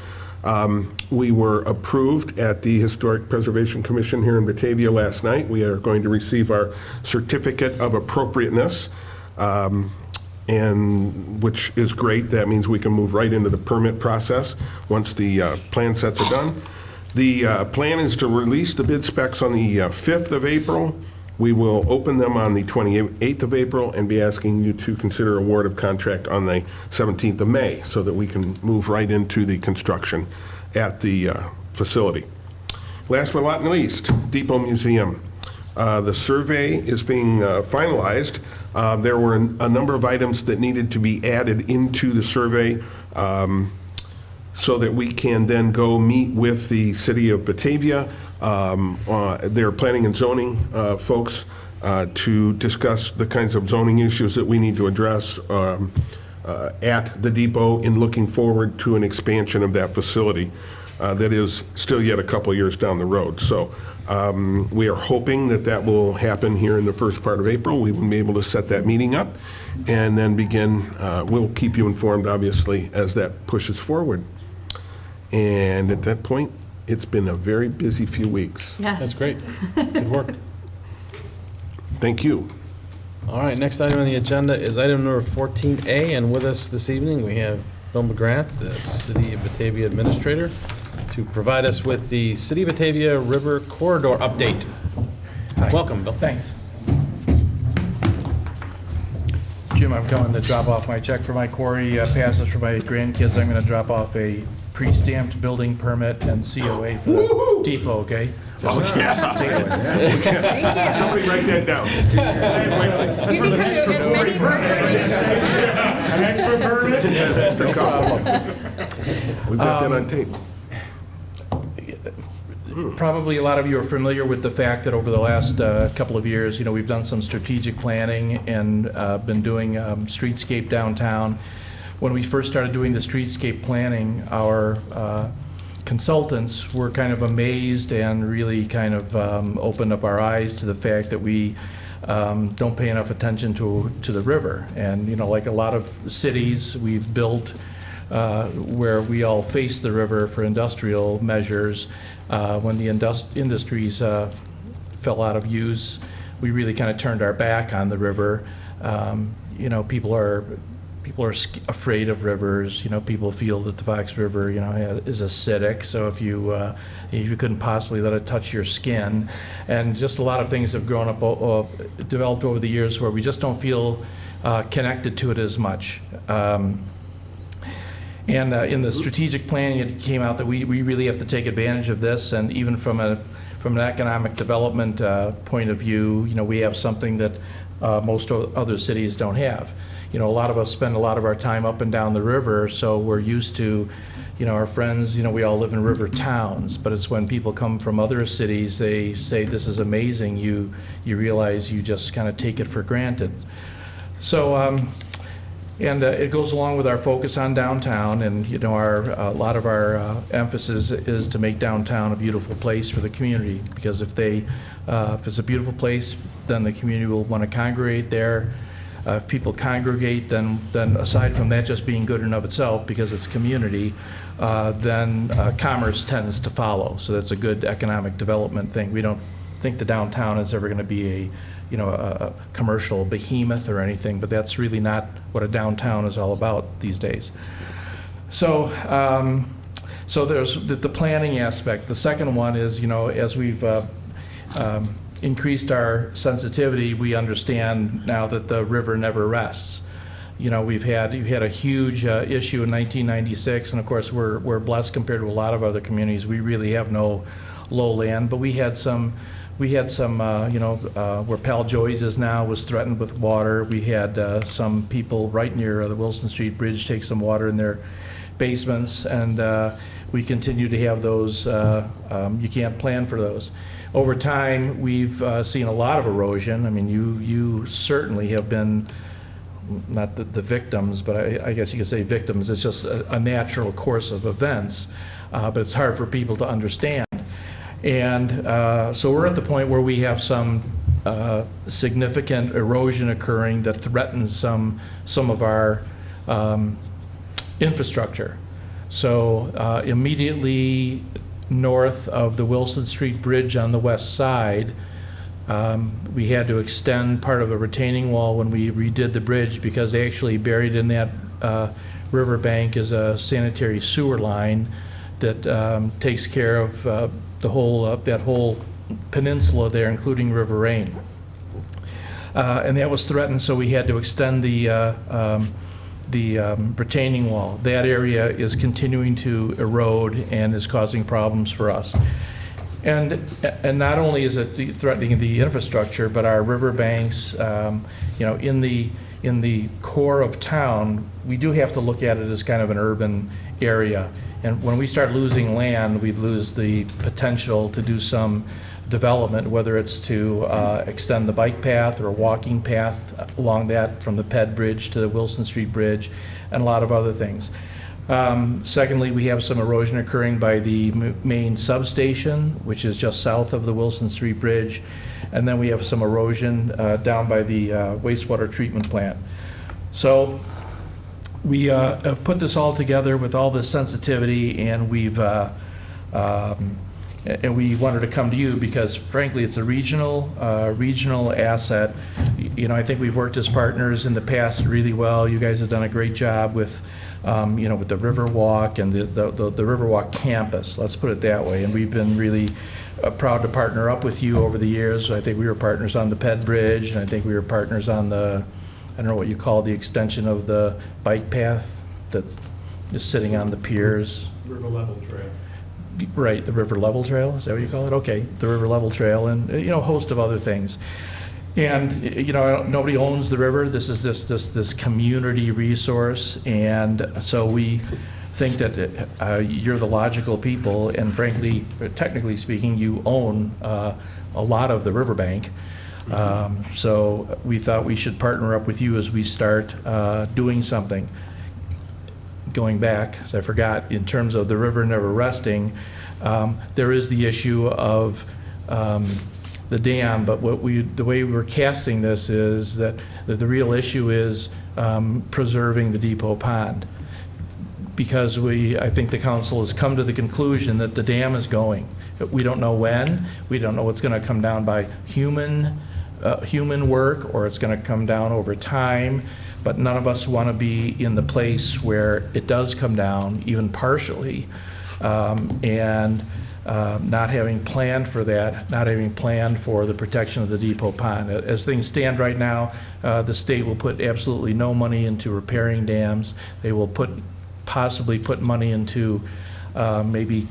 [SPEAKER 7] We were approved at the Historic Preservation Commission here in Batavia last night. We are going to receive our certificate of appropriateness, and which is great. That means we can move right into the permit process once the plan sets are done. The plan is to release the bid specs on the 5th of April. We will open them on the 28th of April and be asking you to consider award of contract on the 17th of May so that we can move right into the construction at the facility. Last but not least, Depot Museum. The survey is being finalized. There were a number of items that needed to be added into the survey so that we can then go meet with the city of Batavia, their planning and zoning folks, to discuss the kinds of zoning issues that we need to address at the depot in looking forward to an expansion of that facility that is still yet a couple years down the road. So we are hoping that that will happen here in the first part of April. We will be able to set that meeting up and then begin. We'll keep you informed, obviously, as that pushes forward. And at that point, it's been a very busy few weeks.
[SPEAKER 6] Yes.
[SPEAKER 1] That's great. Good work.
[SPEAKER 7] Thank you.
[SPEAKER 1] All right, next item on the agenda is item number 14A, and with us this evening, we have Bill McGrath, the City of Batavia Administrator, to provide us with the City of Batavia River Corridor update. Welcome, Bill.
[SPEAKER 13] Thanks. Jim, I'm coming to drop off my check for my quarry passes for my grandkids. I'm going to drop off a pre-stamped building permit and COA for the depot, okay?
[SPEAKER 7] Oh, yeah.
[SPEAKER 6] Thank you.
[SPEAKER 7] Somebody write that down.
[SPEAKER 6] You can come to as many
[SPEAKER 7] An extra permit? Extra copy. We've got that on tape.
[SPEAKER 13] Probably a lot of you are familiar with the fact that over the last couple of years, we've done some strategic planning and been doing streetscape downtown. When we first started doing the streetscape planning, our consultants were kind of amazed and really kind of opened up our eyes to the fact that we don't pay enough attention to the river. And, like a lot of cities, we've built where we all face the river for industrial measures. When the industries fell out of use, we really kind of turned our back on the river. People are afraid of rivers. People feel that the Fox River, is acidic. So if you couldn't possibly let it touch your skin, and just a lot of things have grown up, developed over the years where we just don't feel connected to it as much. And in the strategic planning, it came out that we really have to take advantage of this, and even from an economic development point of view, we have something that most other cities don't have. A lot of us spend a lot of our time up and down the river, so we're used to, our friends, we all live in river towns, but it's when people come from other cities, they say, this is amazing, you realize you just kind of take it for granted. So, and it goes along with our focus on downtown, and a lot of our emphasis is to make downtown a beautiful place for the community, because if it's a beautiful place, then the community will want to congregate there. If people congregate, then aside from that just being good in of itself, because it's community, then commerce tends to follow. So that's a good economic development thing. We don't think the downtown is ever going to be a commercial behemoth or anything, but that's really not what a downtown is all about these days. So, so there's the planning aspect. The second one is, as we've increased our sensitivity, we understand now that the river never rests. We've had a huge issue in 1996, and of course we're blessed compared to a lot of other communities. We really have no lowland, but we had some we had some, where Pal Joey's is now was threatened with water. We had some people right near the Wilson Street Bridge take some water in their basements, and we continue to have those. You can't plan for those. Over time, we've seen a lot of erosion. I mean, you certainly have been, not the victims, but I guess you could say victims. It's just a natural course of events, but it's hard for people to understand. And so we're at the point where we have some significant erosion occurring that threatens some of our infrastructure. So immediately north of the Wilson Street Bridge on the west side, we had to extend part of a retaining wall when we redid the bridge, because actually buried in that riverbank is a sanitary sewer line that takes care of the whole that whole peninsula there, including River Rain. And that was threatened, so we had to extend the retaining wall. That area is continuing to erode and is causing problems for us. And not only is it threatening the infrastructure, but our riverbanks, in the core of town, we do have to look at it as kind of an urban area. And when we start losing land, we lose the potential to do some development, whether it's to extend the bike path or a walking path along that from the Ped Bridge to the Wilson Street Bridge, and a lot of other things. Secondly, we have some erosion occurring by the main substation, which is just south of the Wilson Street Bridge. And then we have some erosion down by the wastewater treatment plant. So we have put this all together with all this sensitivity, and we wanted to come to you because, frankly, it's a regional asset. I think we've worked as partners in the past really well. You guys have done a great job with, with the Riverwalk and the Riverwalk campus. Let's put it that way. And we've been really proud to partner up with you over the years. I think we were partners on the Ped Bridge, and I think we were partners on the, I don't know what you call the extension of the bike path that's just sitting on the piers.
[SPEAKER 7] River level trail.
[SPEAKER 13] Right, the River Level Trail, is that what you call it? Okay, the River Level Trail, and a host of other things. And nobody owns the river. This is this community resource, and so we think that you're the logical people, and frankly, technically speaking, you own a lot of the riverbank. So we thought we should partner up with you as we start doing something. Going back, as I forgot, in terms of the river never resting, there is the issue of the dam, but the way we're casting this is that the real issue is preserving the depot pond. Because I think the council has come to the conclusion that the dam is going. We don't know when, we don't know what's gonna come down by human work, or it's gonna come down over time. But none of us want to be in the place where it does come down, even partially, and not having planned for that, not having planned for the protection of the depot pond. As things stand right now, the state will put absolutely no money into repairing dams. They will possibly put money into maybe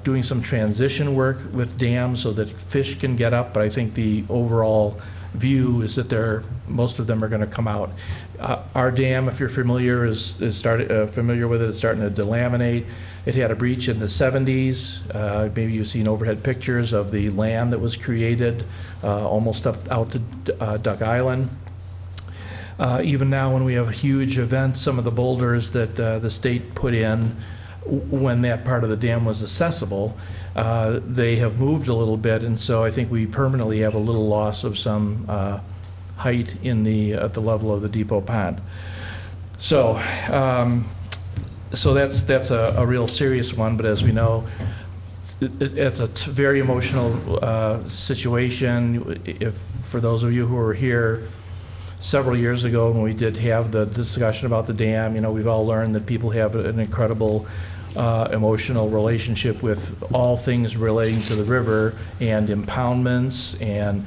[SPEAKER 13] doing some transition work with dams so that fish can get up, but I think the overall view is that most of them are going to come out. Our dam, if you're familiar, familiar with it, is starting to delaminate. It had a breach in the 70s. Maybe you've seen overhead pictures of the land that was created almost out to Duck Island. Even now, when we have huge events, some of the boulders that the state put in when that part of the dam was accessible, they have moved a little bit, and so I think we permanently have a little loss of some height at the level of the depot pond. So, that's a real serious one. But as we know, it's a very emotional situation. For those of you who were here several years ago when we did have the discussion about the dam, we've all learned that people have an incredible emotional relationship with all things relating to the river and impoundments and,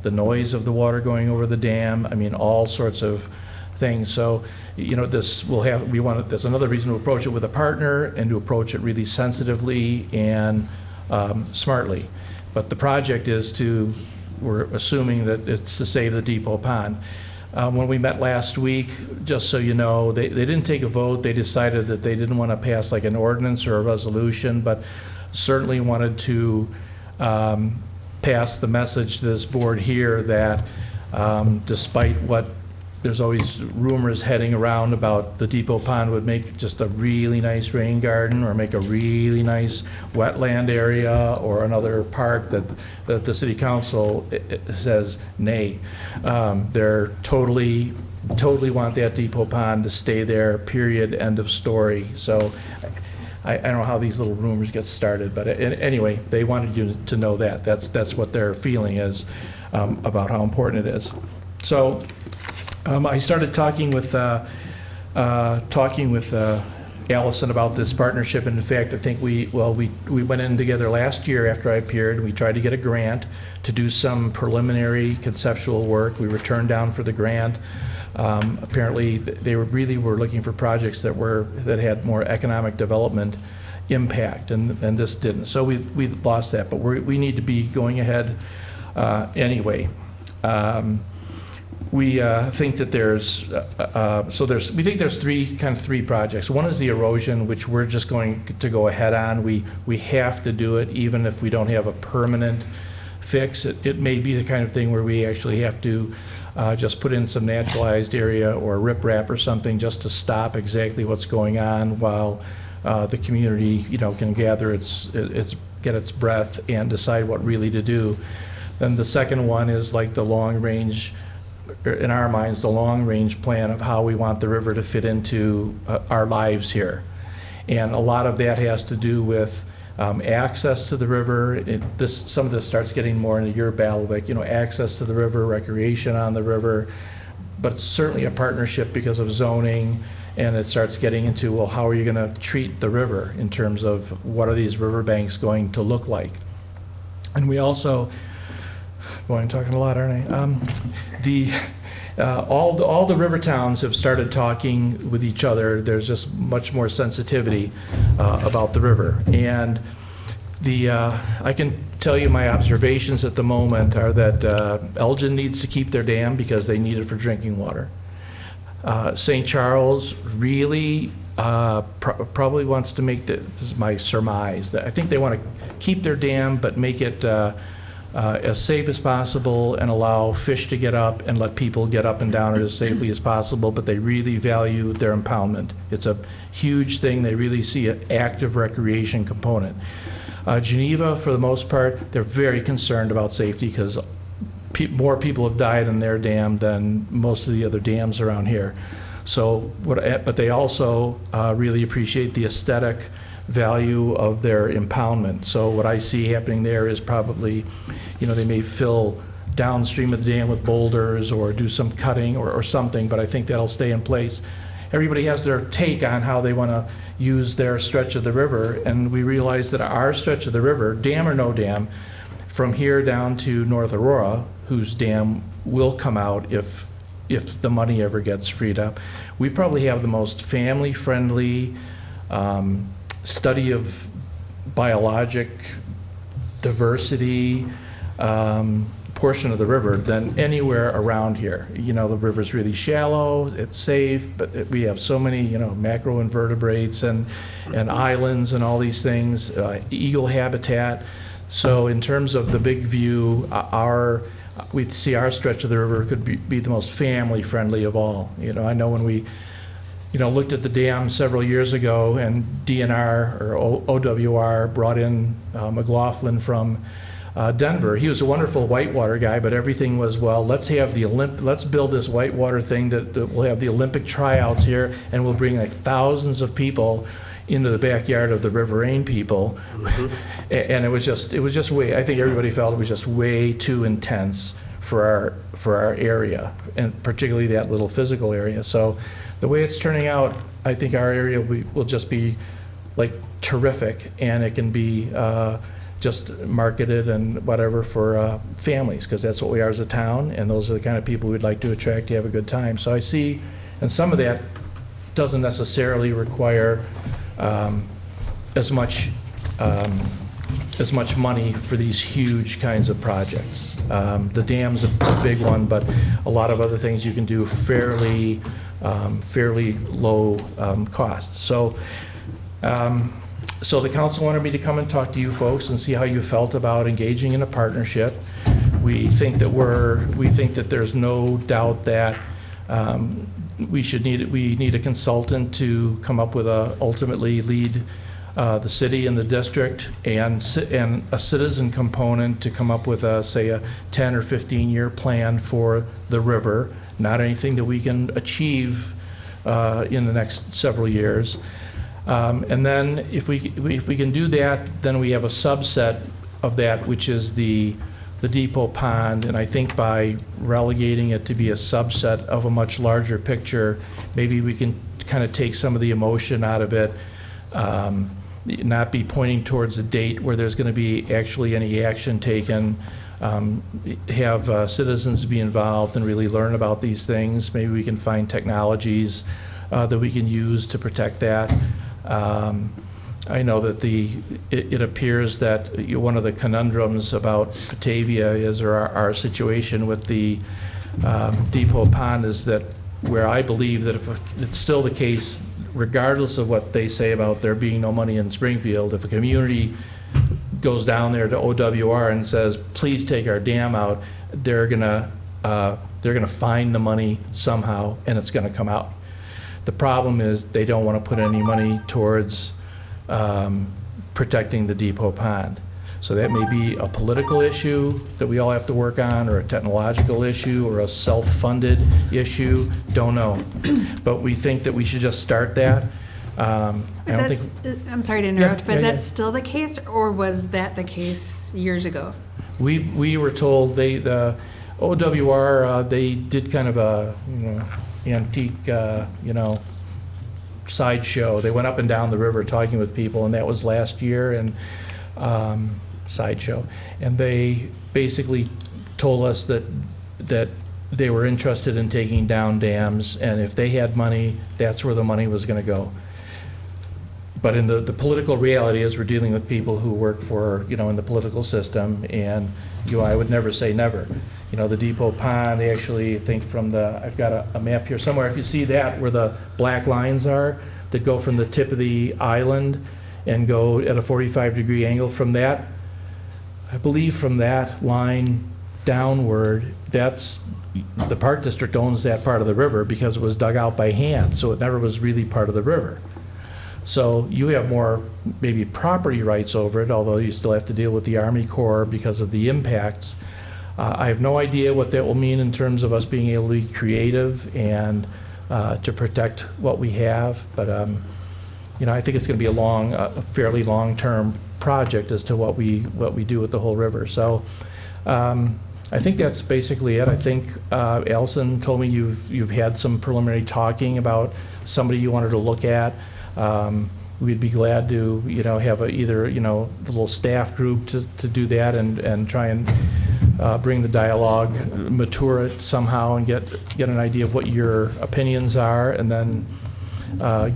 [SPEAKER 13] the noise of the water going over the dam. I mean, all sorts of things. So, that's another reason to approach it with a partner and to approach it really sensitively and smartly. But the project is we're assuming that it's to save the depot pond. When we met last week, just so you know, they didn't take a vote. They decided that they didn't want to pass like an ordinance or a resolution, but certainly wanted to pass the message to this board here that despite what there's always rumors heading around about the depot pond would make just a really nice rain garden or make a really nice wetland area or another park, that the city council says nay. They're totally want that depot pond to stay there, period, end of story. So I don't know how these little rumors get started, but anyway, they wanted you to know that. That's what their feeling is about how important it is. So I started talking with Allison about this partnership, and in fact, I think we went in together last year after I appeared. We tried to get a grant to do some preliminary conceptual work. We were turned down for the grant. Apparently, they really were looking for projects that had more economic development impact, and this didn't. So we lost that, but we need to be going ahead anyway. We think that there's three projects. One is the erosion, which we're just going to go ahead on. We have to do it, even if we don't have a permanent fix. It may be the kind of thing where we actually have to just put in some naturalized area or riprap or something just to stop exactly what's going on while the community, can gather get its breath and decide what really to do. Then the second one is like the long range. In our minds, the long-range plan of how we want the river to fit into our lives here. And a lot of that has to do with access to the river. Some of this starts getting more into your bailiwick, access to the river, recreation on the river, but it's certainly a partnership because of zoning, and it starts getting into, well, how are you going to treat the river in terms of what are these riverbanks going to look like? And we also, boy, I'm talking a lot, aren't I? All the river towns have started talking with each other. There's just much more sensitivity about the river. And I can tell you my observations at the moment are that Elgin needs to keep their dam because they need it for drinking water. St. Charles really probably wants to make this is my surmise, that I think they want to keep their dam but make it as safe as possible and allow fish to get up and let people get up and down it as safely as possible, but they really value their impoundment. It's a huge thing. They really see an active recreation component. Geneva, for the most part, they're very concerned about safety because more people have died in their dam than most of the other dams around here. So, but they also really appreciate the aesthetic value of their impoundment. So what I see happening there is probably, they may fill downstream of the dam with boulders or do some cutting or something, but I think that'll stay in place. Everybody has their take on how they want to use their stretch of the river, and we realize that our stretch of the river, dam or no dam, from here down to North Aurora, whose dam will come out if the money ever gets freed up, we probably have the most family-friendly study of biologic diversity portion of the river than anywhere around here. The river's really shallow, it's safe, but we have so many, macroinvertebrates and islands and all these things, eagle habitat. So in terms of the big view, we see our stretch of the river could be the most family-friendly of all. I know when we looked at the dam several years ago, and DNR or OWR brought in McLaughlin from Denver. He was a wonderful whitewater guy, but everything was, well, let's build this whitewater thing that we'll have the Olympic tryouts here, and we'll bring like thousands of people into the backyard of the Riverine people. Mm-hmm. And it was just way, I think everybody felt it was just way too intense for our area, and particularly that little physical area. So the way it's turning out, I think our area will just be like terrific, and it can be just marketed and whatever for families, because that's what we are as a town, and those are the kind of people we'd like to attract to have a good time. So I see, and some of that doesn't necessarily require as much as much money for these huge kinds of projects. The dam's a big one, but a lot of other things you can do fairly low cost. So the council wanted me to come and talk to you folks and see how you felt about engaging in a partnership. We think that there's no doubt that we need a consultant to come up with ultimately lead the city and the district, and a citizen component to come up with say a 10 or 15-year plan for the river. Not anything that we can achieve in the next several years. And then if we can do that, then we have a subset of that, which is the depot pond. And I think by relegating it to be a subset of a much larger picture, maybe we can kind of take some of the emotion out of it, not be pointing towards a date where there's going to be actually any action taken, have citizens be involved and really learn about these things. Maybe we can find technologies that we can use to protect that. I know that it appears that one of the conundrums about Batavia is, or our situation with the depot pond, is that where I believe that if it's still the case, regardless of what they say about there being no money in Springfield, if a community goes down there to OWR and says, please take our dam out, they're gonna find the money somehow, and it's gonna come out. The problem is they don't want to put any money towards protecting the depot pond. So that may be a political issue that we all have to work on, or a technological issue, or a self-funded issue, don't know. But we think that we should just start that.
[SPEAKER 6] I'm sorry to interrupt, but is that still the case, or was that the case years ago?
[SPEAKER 13] We were told the OWR, they did kind of a antique sideshow. They went up and down the river talking with people, and that was last year, and sideshow. And they basically told us that they were interested in taking down dams, and if they had money, that's where the money was going to go. But in the political reality is we're dealing with people who work for, in the political system, and I would never say never. The depot pond, they actually think I've got a map here somewhere. If you see that, where the black lines are that go from the tip of the island and go at a 45-degree angle from that, I believe from that line downward, that's the Park District owns that part of the river because it was dug out by hand, so it never was really part of the river. So you have more maybe property rights over it, although you still have to deal with the Army Corps because of the impacts. I have no idea what that will mean in terms of us being able to be creative and to protect what we have, but I think it's going to be a fairly long-term project as to what we do with the whole river. So I think that's basically it. I think Allison told me you've had some preliminary talking about somebody you wanted to look at. We'd be glad to have either the little staff group to do that and try and bring the dialogue, mature it somehow, and get an idea of what your opinions are, and then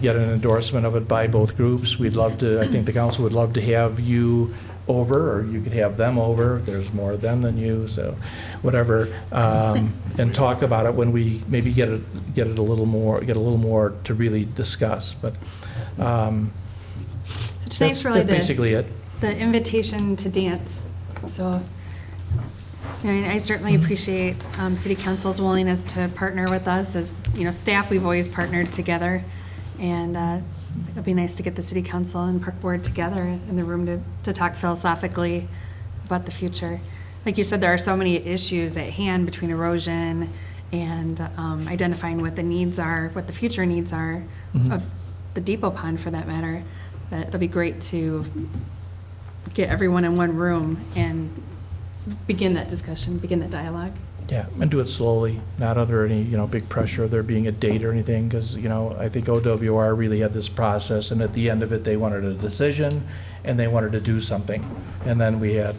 [SPEAKER 13] get an endorsement of it by both groups. We'd love to. I think the council would love to have you over, or you could have them over. There's more of them than you, so whatever, and talk about it when we maybe get a little more to really discuss. But
[SPEAKER 6] so tonight's really
[SPEAKER 13] basically it.
[SPEAKER 6] The invitation to dance. So I certainly appreciate City Council's willingness to partner with us. As staff, we've always partnered together, and it'd be nice to get the City Council and Park Board together in the room to talk philosophically about the future. Like you said, there are so many issues at hand between erosion and identifying what the needs are, what the future needs are of the depot pond, for that matter. That it'll be great to get everyone in one room and begin that discussion, begin that dialogue.
[SPEAKER 13] Yeah, and do it slowly, not under any, big pressure of there being a date or anything, because, I think OWR really had this process, and at the end of it, they wanted a decision, and they wanted to do something. And then we had,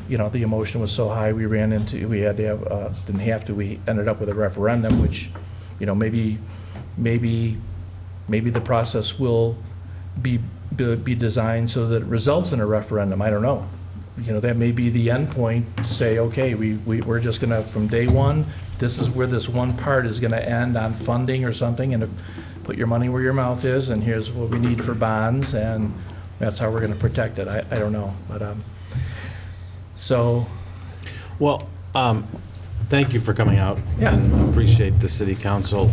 [SPEAKER 13] the emotion was so high, we had to have, we ended up with a referendum, which, maybe the process will be designed so that it results in a referendum. I don't know. that may be the end point, to say, okay, we're just gonna, from day one, this is where this one part is gonna end on funding or something, and if, put your money where your mouth is, and here's what we need for bonds, and that's how we're gonna protect it. I don't know, but, so,
[SPEAKER 1] Well, thank you for coming out.
[SPEAKER 13] Yeah.
[SPEAKER 1] And appreciate the city council,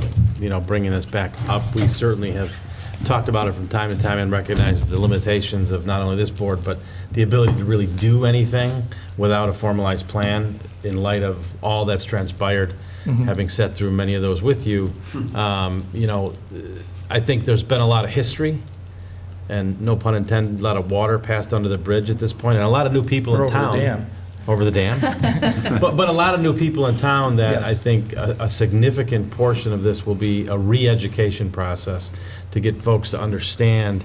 [SPEAKER 1] bringing this back up. We certainly have talked about it from time to time and recognize the limitations of not only this board, but the ability to really do anything without a formalized plan in light of all that's transpired, having sat through many of those with you. I think there's been a lot of history, and no pun intended, a lot of water passed under the bridge at this point, and a lot of new people
[SPEAKER 13] Or
[SPEAKER 1] in
[SPEAKER 13] over the
[SPEAKER 1] town.
[SPEAKER 13] dam.
[SPEAKER 1] Over the dam. But a lot of new people in town that
[SPEAKER 13] Yes.
[SPEAKER 1] I think a significant portion of this will be a re-education process to get folks to understand,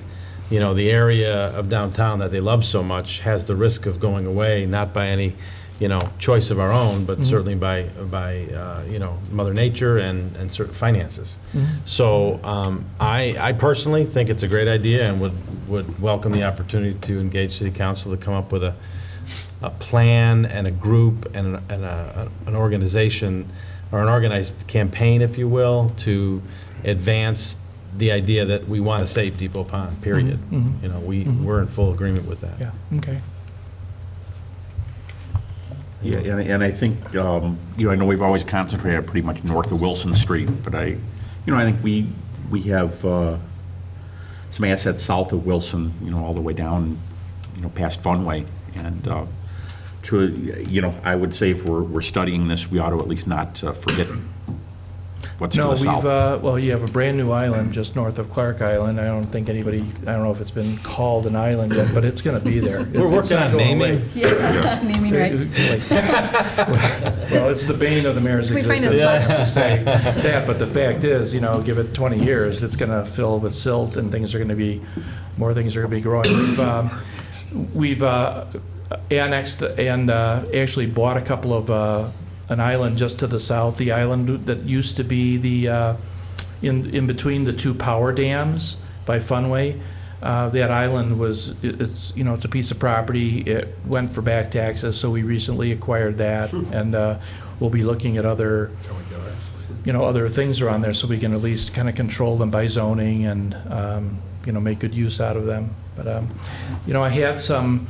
[SPEAKER 1] the area of downtown that they love so much has the risk of going away, not by any, choice of our own, but certainly by Mother Nature and certain finances. So I personally think it's a great idea and would welcome the opportunity to engage city council to come up with a plan and a group and an organization, or an organized campaign, if you will, to advance the idea that we want to save Depot Pond, period. We're in full agreement with that.
[SPEAKER 13] yeah, okay.
[SPEAKER 4] Yeah, and I think, I know we've always concentrated pretty much north of Wilson Street, but I think we have some assets south of Wilson, all the way down, past Funway. And, I would say if we're studying this, we ought to at least not forget what's to
[SPEAKER 13] No,
[SPEAKER 4] the south.
[SPEAKER 13] well, you have a brand-new island just north of Clark Island. I don't know if it's been called an island yet, but it's gonna be there.
[SPEAKER 1] We're working on naming.
[SPEAKER 6] Yeah, naming rights.
[SPEAKER 13] Well, it's the bane of the mayor's
[SPEAKER 6] We find
[SPEAKER 13] existence,
[SPEAKER 6] it
[SPEAKER 13] I have to say that, but the fact is, give it 20 years, it's gonna fill with silt, and more things are gonna be growing. We've annexed and actually bought a couple of, an island just to the south, the island that used to be the, in between the two power dams by Funway. That island it's a piece of property. It went for back taxes, so we recently acquired that, and we'll be looking at other, other things around there, so we can at least kind of control them by zoning and, make good use out of them. But, I had some.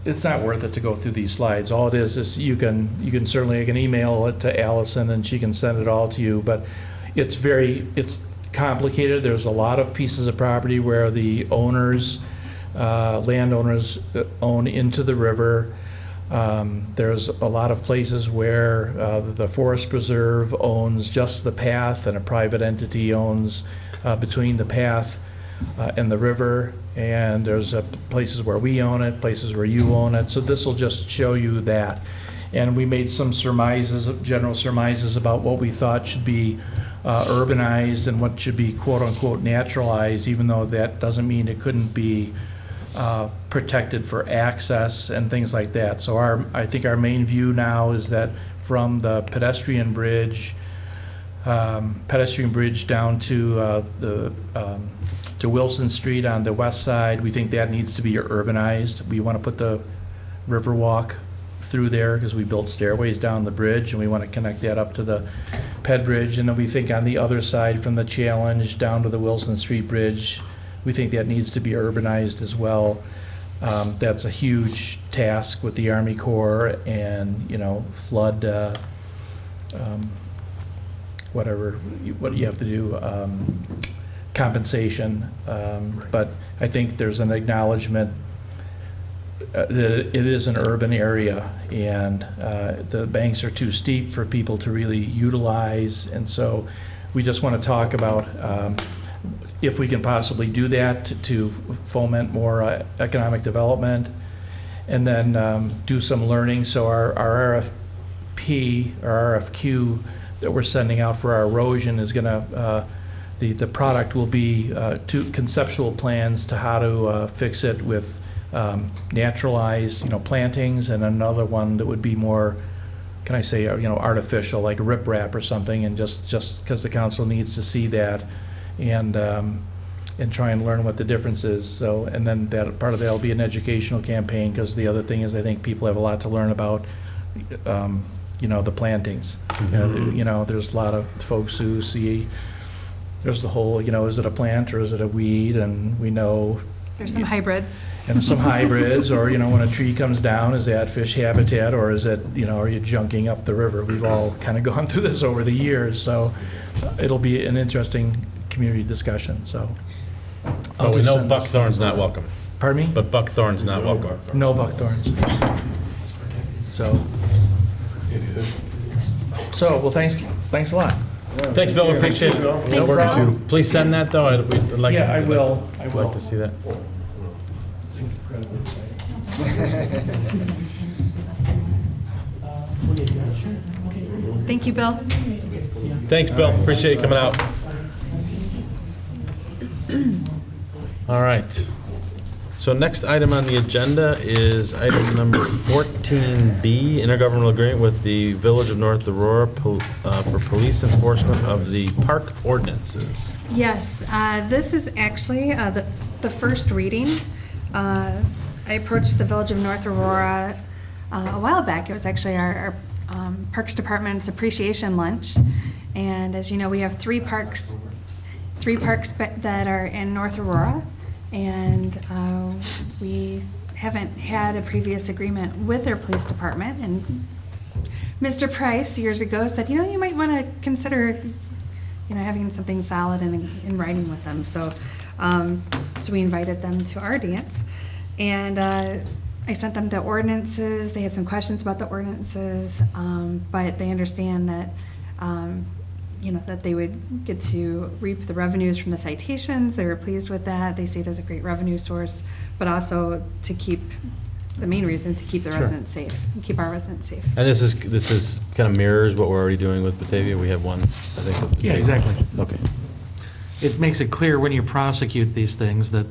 [SPEAKER 13] It's not worth it to go through these slides. All it is you can certainly, I can email it to Allison and she can send it all to you, but it's complicated. There's a lot of pieces of property where the landowners own into the river. There's a lot of places where the Forest Preserve owns just the path and a private entity owns between the path and the river, and there's places where we own it, places where you own it. So this will just show you that. And we made some general surmises about what we thought should be urbanized and what should be quote-unquote naturalized, even though that doesn't mean it couldn't be protected for access and things like that. So I think our main view now is that from the pedestrian bridge down to to Wilson Street on the west side, we think that needs to be urbanized. We want to put the Riverwalk through there because we built stairways down the bridge, and we want to connect that up to the Ped Bridge. And then we think on the other side from the Challenge down to the Wilson Street Bridge, we think that needs to be urbanized as well. That's a huge task with the Army Corps and, flood, what you have to do, compensation. But I think there's an acknowledgement that it is an urban area, and the banks are too steep for people to really utilize. And so we just want to talk about if we can possibly do that to foment more economic development, and then do some learning. So our RFP or RFQ that we're sending out for our erosion is going to, the product will be two conceptual plans to how to fix it with naturalized, plantings, and another one that would be more, can I say, artificial, like riprap or something, and just because the council needs to see that. And and try and learn what the difference is. So, and then that, part of that will be an educational campaign, because the other thing is I think people have a lot to learn about, the plantings. There's a lot of folks who see, there's the whole, is it a plant or is it a weed? And we know.
[SPEAKER 6] There's some hybrids.
[SPEAKER 13] And some hybrids, or, when a tree comes down, is that fish habitat, or is it, are you junking up the river? We've all kind of gone through this over the years, so it'll be an interesting community discussion, so.
[SPEAKER 1] But we know buckthorn's not welcome.
[SPEAKER 13] Pardon me?
[SPEAKER 1] But buckthorn's not welcome.
[SPEAKER 13] No buckthorns. So. So, well, thanks a lot.
[SPEAKER 1] Thanks, Bill, we appreciate it.
[SPEAKER 13] No problem.
[SPEAKER 1] Please send that, though. I'd like.
[SPEAKER 13] Yeah, I will.
[SPEAKER 1] I'd like to see that.
[SPEAKER 6] Thank you, Bill.
[SPEAKER 1] Thanks, Bill. Appreciate you coming out. All right. So next item on the agenda is item number 14B, intergovernmental agreement with the Village of North Aurora for police enforcement of the park ordinances.
[SPEAKER 6] Yes, this is actually the first reading. I approached the Village of North Aurora a while back. It was actually our Parks Department's appreciation lunch. And as you know, we have three parks that are in North Aurora. And we haven't had a previous agreement with their police department. And Mr. Price years ago said, you might want to consider, having something solid in writing with them. So, so we invited them to our dance, and I sent them the ordinances. They had some questions about the ordinances, but they understand that. That they would get to reap the revenues from the citations. They were pleased with that. They see it as a great revenue source, but also to keep, the main reason, to keep the residents safe, and keep our residents safe.
[SPEAKER 1] And this is kind of mirrors what we're already doing with Batavia. We have one, I think. With
[SPEAKER 14] Yeah,
[SPEAKER 1] Batavia.
[SPEAKER 14] exactly.
[SPEAKER 1] Okay.
[SPEAKER 14] It makes it clear when you prosecute these things that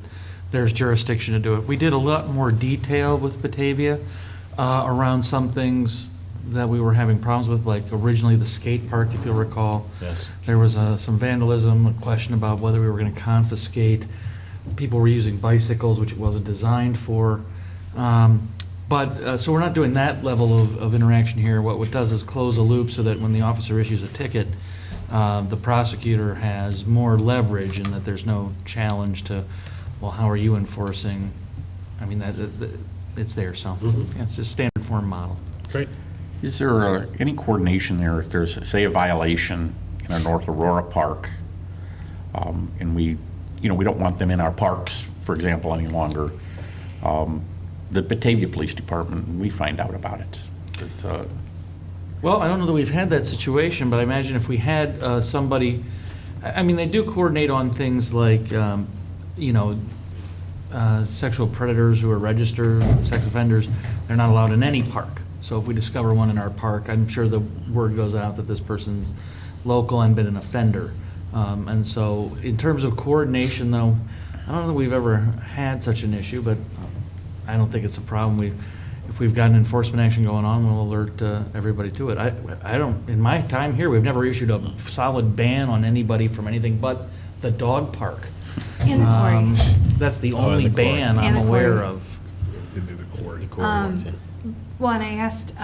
[SPEAKER 14] there's jurisdiction to do it. We did a lot more detail with Batavia around some things that we were having problems with, like originally the skate park, if you'll recall.
[SPEAKER 1] Yes.
[SPEAKER 14] There was some vandalism, a question about whether we were going to confiscate. People were using bicycles, which it wasn't designed for. So we're not doing that level of interaction here. What it does is close a loop so that when the officer issues a ticket, the prosecutor has more leverage and that there's no challenge to, well, how are you enforcing? I mean, it's there, so yeah, it's just standard form model.
[SPEAKER 1] Great.
[SPEAKER 4] Is there any coordination there if there's, say, a violation in a North Aurora park, and we don't want them in our parks, for example, any longer? The Batavia Police Department, we find out about it. But,
[SPEAKER 14] Well, I don't know that we've had that situation, but I imagine if we had somebody, I mean, they do coordinate on things like, sexual predators who are registered sex offenders. They're not allowed in any park. So if we discover one in our park, I'm sure the word goes out that this person's local and been an offender. And so in terms of coordination, though, I don't know that we've ever had such an issue, but I don't think it's a problem. If we've got an enforcement action going on, we'll alert everybody to it. I don't, in my time here, we've never issued a solid ban on anybody from anything but the dog park.
[SPEAKER 6] And the quarry.
[SPEAKER 14] That's the
[SPEAKER 1] and
[SPEAKER 14] only
[SPEAKER 1] the quarry.
[SPEAKER 14] ban I'm
[SPEAKER 6] And the
[SPEAKER 14] aware
[SPEAKER 6] quarry.
[SPEAKER 14] of.
[SPEAKER 7] They do the quarry.
[SPEAKER 6] Well, and I asked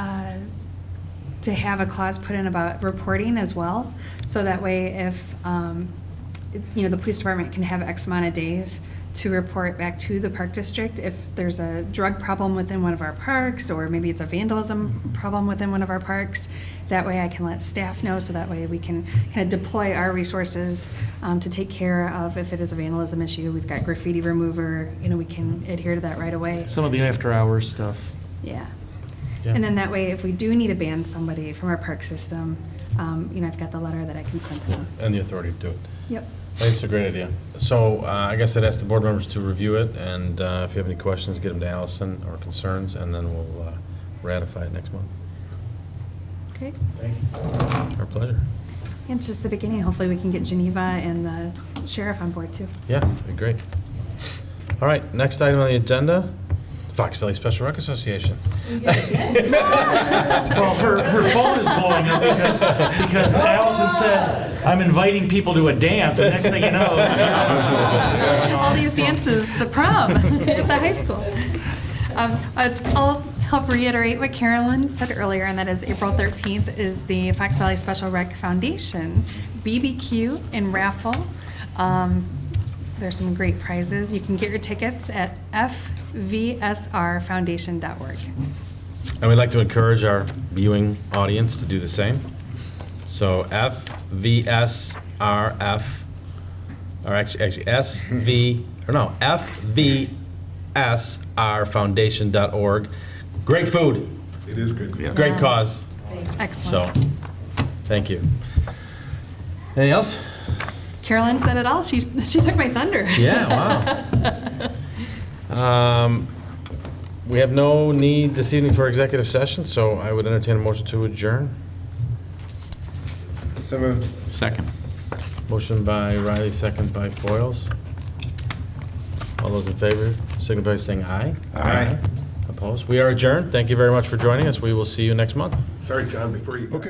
[SPEAKER 6] to have a clause put in about reporting as well, so that way if, the police department can have X amount of days to report back to the park district if there's a drug problem within one of our parks, or maybe it's a vandalism problem within one of our parks. That way I can let staff know, so that way we can kind of deploy our resources to take care of if it is a vandalism issue. We've got graffiti remover, we can adhere to that right away.
[SPEAKER 14] Some of the after-hours stuff.
[SPEAKER 6] Yeah.
[SPEAKER 1] Yeah.
[SPEAKER 6] And then that way, if we do need to ban somebody from our park system, I've got the letter that I can send to them.
[SPEAKER 1] And the authority to do it.
[SPEAKER 6] Yep.
[SPEAKER 1] I think it's a great idea. So I guess I'd ask the board members to review it, and if you have any questions, get them to Allison or concerns, and then we'll ratify it next month.
[SPEAKER 6] Okay.
[SPEAKER 1] Our pleasure.
[SPEAKER 6] And it's just the beginning. Hopefully we can get Geneva and the sheriff on board too.
[SPEAKER 1] Yeah, that'd be great. All right, next item on the agenda, Fox Valley Special Rec Association.
[SPEAKER 14] Well, her phone is blowing up because Allison said, I'm inviting people to a dance, and next thing you know.
[SPEAKER 6] All these dances, the prom at the high school. I'll help reiterate what Carolyn said earlier, and that is April 13th is the Fox Valley Special Rec Foundation BBQ and raffle. There's some great prizes. You can get your tickets at fvsrfoundation.org.
[SPEAKER 1] And we'd like to encourage our viewing audience to do the same. So FVSRF, or actually FVSRfoundation.org. Great food,
[SPEAKER 7] It is good.
[SPEAKER 1] great cause.
[SPEAKER 6] Excellent.
[SPEAKER 1] So, thank you. Anything else?
[SPEAKER 6] Carolyn said it all. She took my thunder.
[SPEAKER 1] Yeah, wow. We have no need this evening for executive session, so I would entertain a motion to adjourn.
[SPEAKER 11] So moved.
[SPEAKER 4] Second.
[SPEAKER 1] Motion by Riley, second by Foils. All those in favor, signify by saying aye.
[SPEAKER 11] Aye.
[SPEAKER 1] Opposed? We are adjourned. Thank you very much for joining us. We will see you next month.
[SPEAKER 7] Sorry, John, before you. Okay.